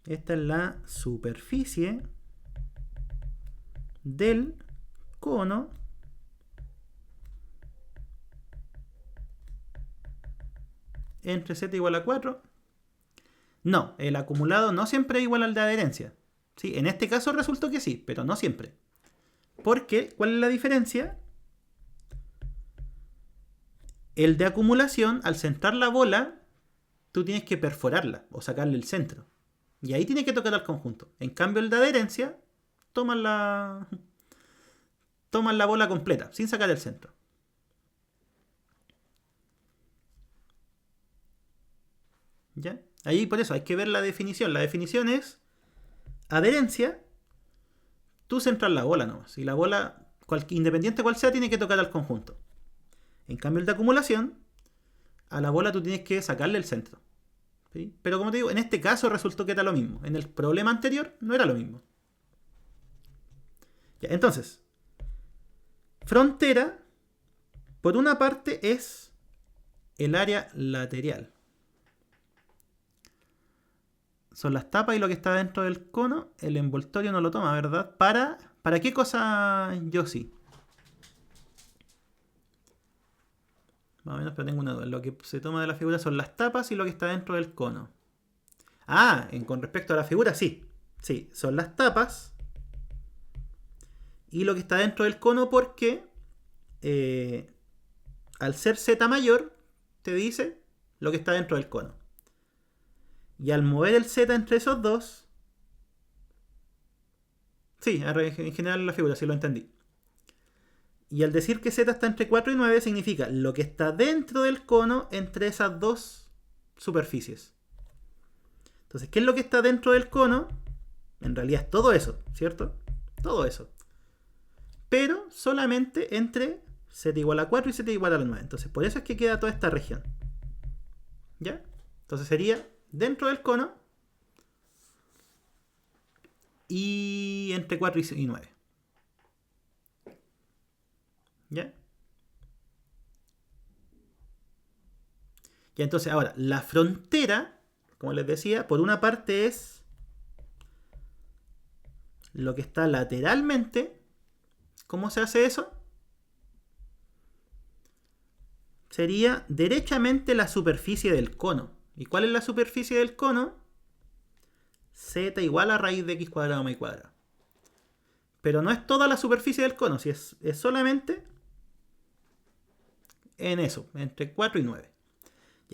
Esta es la superficie del cono entre z igual a 4. No, el acumulado no siempre es igual al de adherencia. ¿Sí? En este caso resultó que sí, pero no siempre. Porque, ¿cuál es la diferencia? El de acumulación, al centrar la bola, tú tienes que perforarla o sacarle el centro. Y ahí tiene que tocar al conjunto. En cambio, el de adherencia, toman la bola completa, sin sacar el centro. ¿Ya? Ahí por eso hay que ver la definición. La definición es adherencia, tú centras la bola nomás. Y la bola, independiente cual sea, tiene que tocar al conjunto. En cambio, el de acumulación, a la bola tú tienes que sacarle el centro. ¿Sí? Pero como te digo, en este caso resultó que era lo mismo. En el problema anterior no era lo mismo. Ya, entonces, frontera, por una parte, es el área lateral. Son las tapas y lo que está dentro del cono. El envoltorio no lo toma, ¿verdad? ¿Para qué cosa yo sí? Más o menos, pero tengo una duda. Lo que se toma de la figura son las tapas y lo que está dentro del cono. Con respecto a la figura, sí. Sí, son las tapas y lo que está dentro del cono porque al ser z mayor te dice lo que está dentro del cono. Y al mover el z entre esos dos... Sí, en general la figura, sí lo entendí. Y al decir que z está entre 4 y 9 significa lo que está dentro del cono entre esas dos superficies. Entonces, ¿qué es lo que está dentro del cono? En realidad es todo eso, ¿cierto? Todo eso. Pero solamente entre z igual a 4 y z igual a 9. Entonces, por eso es que queda toda esta región. ¿Ya? Entonces sería dentro del cono y entre 4 y 9. ¿Ya? Y entonces ahora, la frontera, como les decía, por una parte es lo que está lateralmente. ¿Cómo se hace eso? Sería derechamente la superficie del cono. ¿Y cuál es la superficie del cono? Z igual a raíz de x cuadrado más y cuadrado. Pero no es toda la superficie del cono, si es solamente en eso, entre 4 y 9.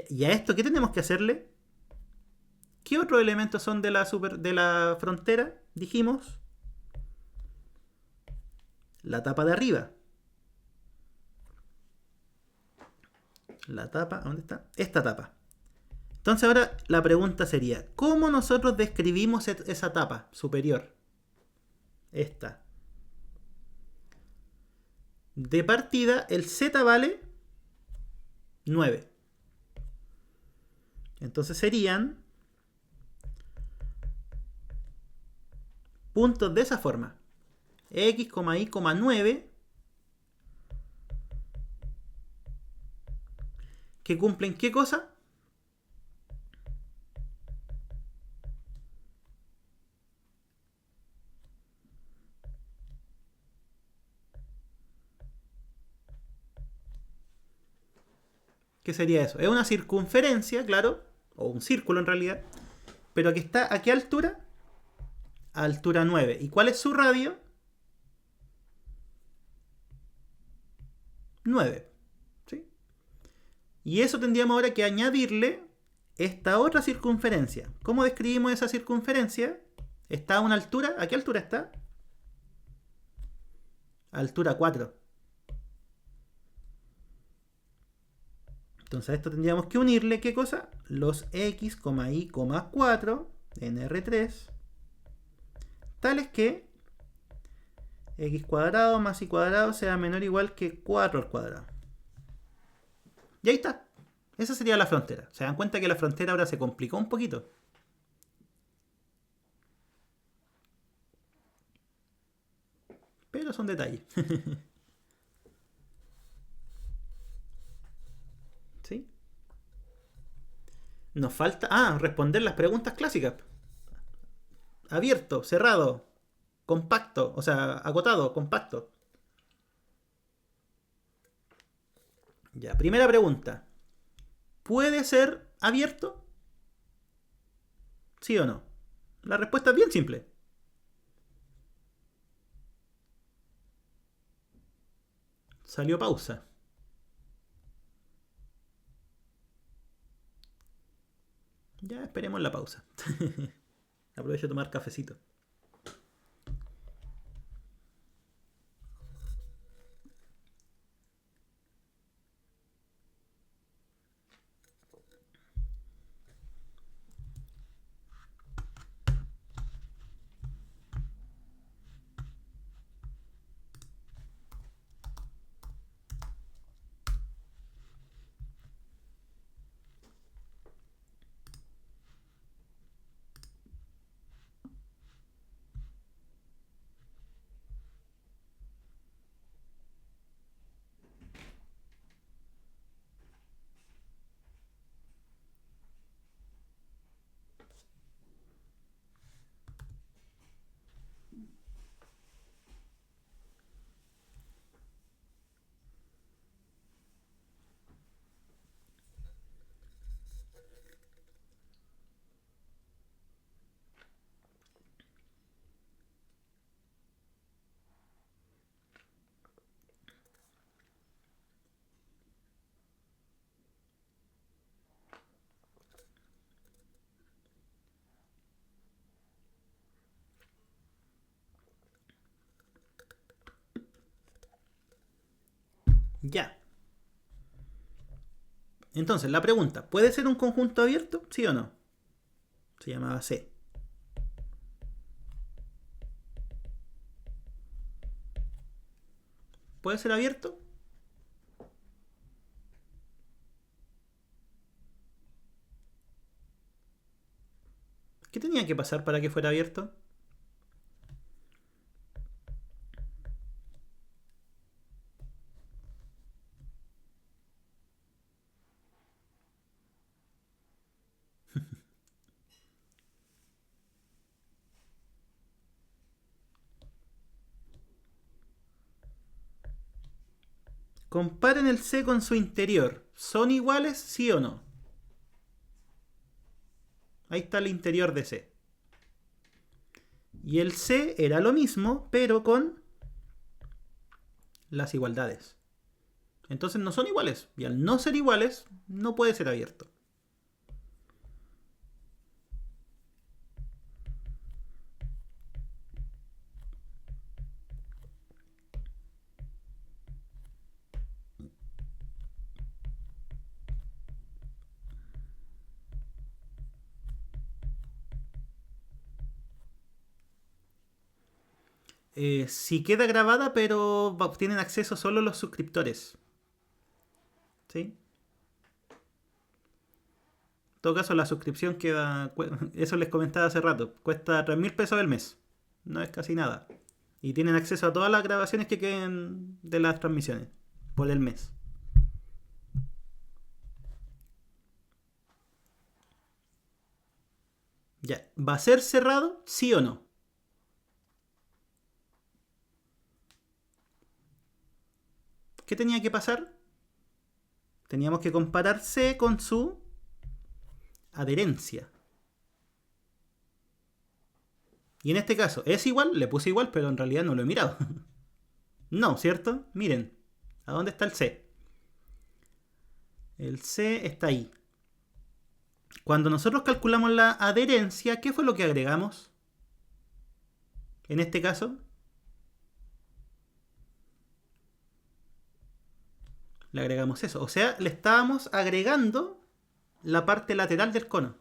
¿Y a esto qué tenemos que hacerle? ¿Qué otros elementos son de la frontera? Dijimos la tapa de arriba. La tapa, ¿dónde está? Esta tapa. Entonces ahora la pregunta sería, ¿cómo nosotros describimos esa tapa superior? Esta. De partida, el z vale 9. Entonces serían puntos de esa forma. X, Y, 9. ¿Que cumplen qué cosa? ¿Qué sería eso? Es una circunferencia, claro, o un círculo en realidad, pero que está ¿a qué altura? A altura 9. ¿Y cuál es su radio? 9. ¿Sí? Y eso tendríamos ahora que añadirle esta otra circunferencia. ¿Cómo describimos esa circunferencia? ¿Está a una altura? ¿A qué altura está? A altura 4. Entonces a esto tendríamos que unirle, ¿qué cosa? Los x, y, 4 en R3, tales que x cuadrado más y cuadrado sea menor o igual que 4 al cuadrado. Y ahí está. Esa sería la frontera. ¿Se dan cuenta que la frontera ahora se complicó un poquito? Pero son detalles. ¿Sí? Nos falta... responder las preguntas clásicas. Abierto, cerrado, compacto, o sea, acotado, compacto. Ya, primera pregunta. ¿Puede ser abierto? ¿Sí o no? La respuesta es bien simple. Salió pausa. Ya esperemos la pausa. Aprovecho a tomar cafecito. Ya. Entonces, la pregunta, ¿puede ser un conjunto abierto? ¿Sí o no? Se llamaba C. ¿Puede ser abierto? ¿Qué tenía que pasar para que fuera abierto? Comparen el C con su interior. ¿Son iguales, sí o no? Ahí está el interior de C. Y el C era lo mismo, pero con las igualdades. Entonces no son iguales. Y al no ser iguales, no puede ser abierto. Sí queda grabada, pero tienen acceso solo los suscriptores. ¿Sí? En todo caso, la suscripción queda... Eso les comentaba hace rato. Cuesta 3.000 pesos al mes. No es casi nada. Y tienen acceso a todas las grabaciones que queden de las transmisiones. Por el mes. Ya. ¿Va a ser cerrado? ¿Sí o no? ¿Qué tenía que pasar? Teníamos que comparar C con su adherencia. Y en este caso, ¿es igual? Le puse igual, pero en realidad no lo he mirado. No, ¿cierto? Miren, ¿a dónde está el C? El C está ahí. Cuando nosotros calculamos la adherencia, ¿qué fue lo que agregamos? En este caso, le agregamos eso. O sea, le estábamos agregando la parte lateral del cono.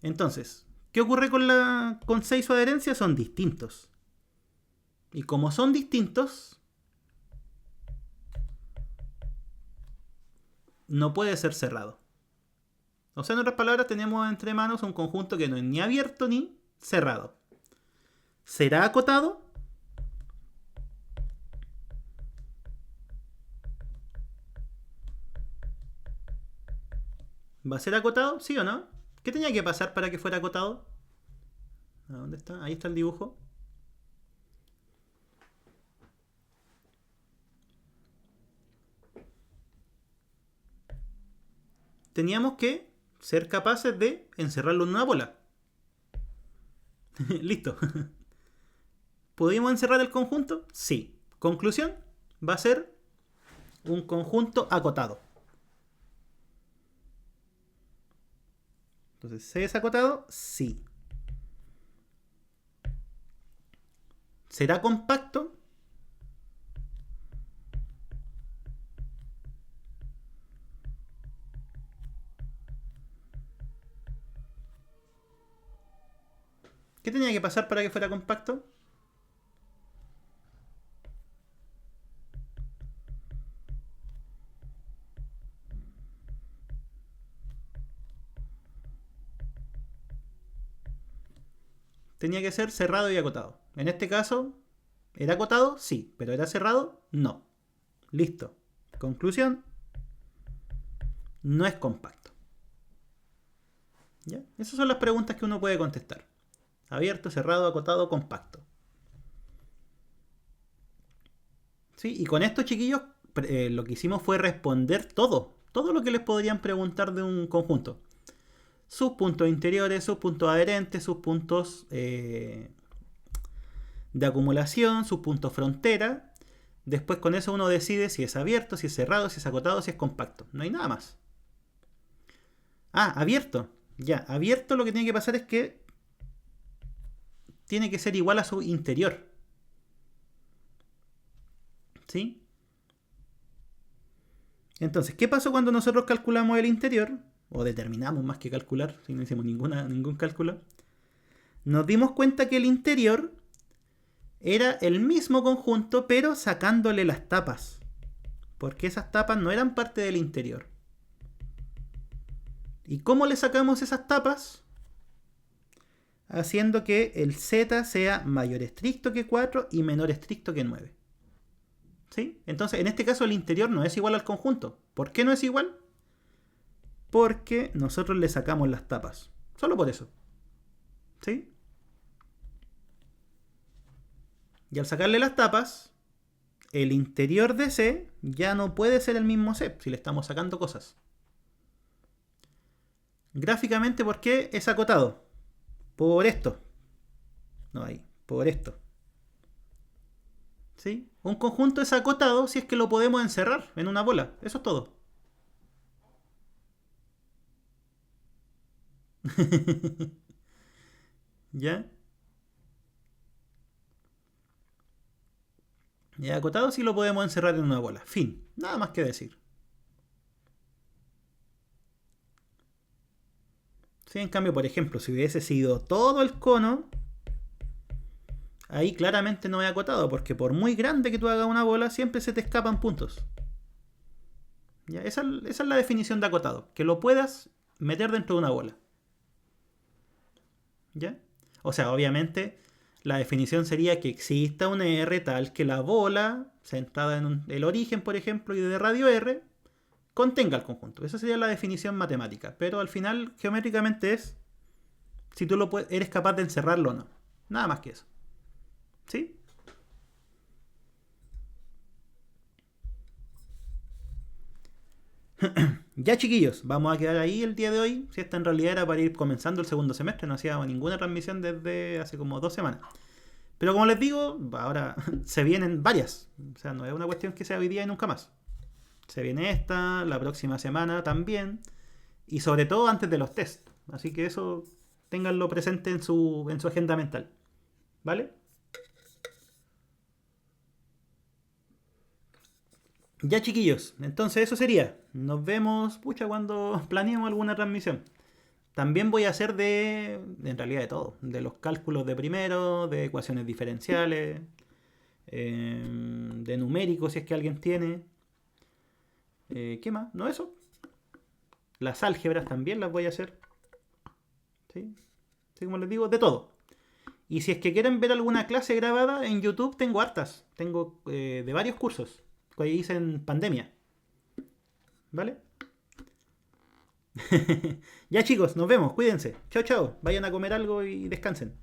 Entonces, ¿qué ocurre con 6 o adherencia? Son distintos. Y como son distintos, no puede ser cerrado. O sea, en otras palabras, tenemos entre manos un conjunto que no es ni abierto ni cerrado. ¿Será acotado? ¿Va a ser acotado? ¿Sí o no? ¿Qué tenía que pasar para que fuera acotado? ¿A dónde está? Ahí está el dibujo. Teníamos que ser capaces de encerrarlo en una bola. Listo. ¿Pudimos encerrar el conjunto? Sí. Conclusión, va a ser un conjunto acotado. Entonces, ¿C es acotado? Sí. ¿Será compacto? ¿Qué tenía que pasar para que fuera compacto? Tenía que ser cerrado y acotado. En este caso, ¿era acotado? Sí. ¿Pero era cerrado? No. Listo. Conclusión, no es compacto. ¿Ya? Esas son las preguntas que uno puede contestar. Abierto, cerrado, acotado, compacto. ¿Sí? Y con esto, chiquillos, lo que hicimos fue responder todo. Todo lo que les podrían preguntar de un conjunto. Sus puntos interiores, sus puntos adherentes, sus puntos de acumulación, sus puntos frontera. Después con eso uno decide si es abierto, si es cerrado, si es acotado, si es compacto. No hay nada más. Ah, abierto. Ya, abierto lo que tiene que pasar es que tiene que ser igual a su interior. ¿Sí? Entonces, ¿qué pasó cuando nosotros calculamos el interior? O determinamos más que calcular, si no hicimos ningún cálculo. Nos dimos cuenta que el interior era el mismo conjunto, pero sacándole las tapas. Porque esas tapas no eran parte del interior. ¿Y cómo le sacamos esas tapas? Haciendo que el z sea mayor estricto que 4 y menor estricto que 9. ¿Sí? Entonces, en este caso el interior no es igual al conjunto. ¿Por qué no es igual? Porque nosotros le sacamos las tapas. Solo por eso. ¿Sí? Y al sacarle las tapas, el interior de C ya no puede ser el mismo C si le estamos sacando cosas. Gráficamente, ¿por qué es acotado? Por esto. No hay, por esto. ¿Sí? Un conjunto es acotado si es que lo podemos encerrar en una bola. Eso es todo. ¿Ya? Y acotado si lo podemos encerrar en una bola. Fin. Nada más que decir. Sí, en cambio, por ejemplo, si hubiese sido todo el cono, ahí claramente no he acotado, porque por muy grande que tú hagas una bola, siempre se te escapan puntos. ¿Ya? Esa es la definición de acotado, que lo puedas meter dentro de una bola. ¿Ya? O sea, obviamente, la definición sería que exista un R tal que la bola, centrada en el origen, por ejemplo, y de radio R, contenga el conjunto. Esa sería la definición matemática. Pero al final, geométricamente es si tú eres capaz de encerrarlo o no. Nada más que eso. ¿Sí? Ya, chiquillos, vamos a quedar ahí el día de hoy. Si esta en realidad era para ir comenzando el segundo semestre, no hacíamos ninguna transmisión desde hace como 2 semanas. Pero como les digo, ahora se vienen varias. O sea, no es una cuestión que sea hoy día y nunca más. Se viene esta, la próxima semana también. Y sobre todo antes de los test. Así que eso ténganlo presente en su agenda mental. ¿Vale? Ya, chiquillos, entonces eso sería. Nos vemos, pucha, cuando planeemos alguna transmisión. También voy a hacer en realidad de todo. De los cálculos de primero, de ecuaciones diferenciales, de numéricos si es que alguien tiene. ¿Qué más? ¿No eso? Las álgebras también las voy a hacer. ¿Sí? Así como les digo, de todo. Y si es que quieren ver alguna clase grabada, en YouTube tengo hartas. Tengo de varios cursos que hice en pandemia. ¿Vale? Ya, chicos, nos vemos. Cuídense. Chao, chao. Vayan a comer algo y descansen.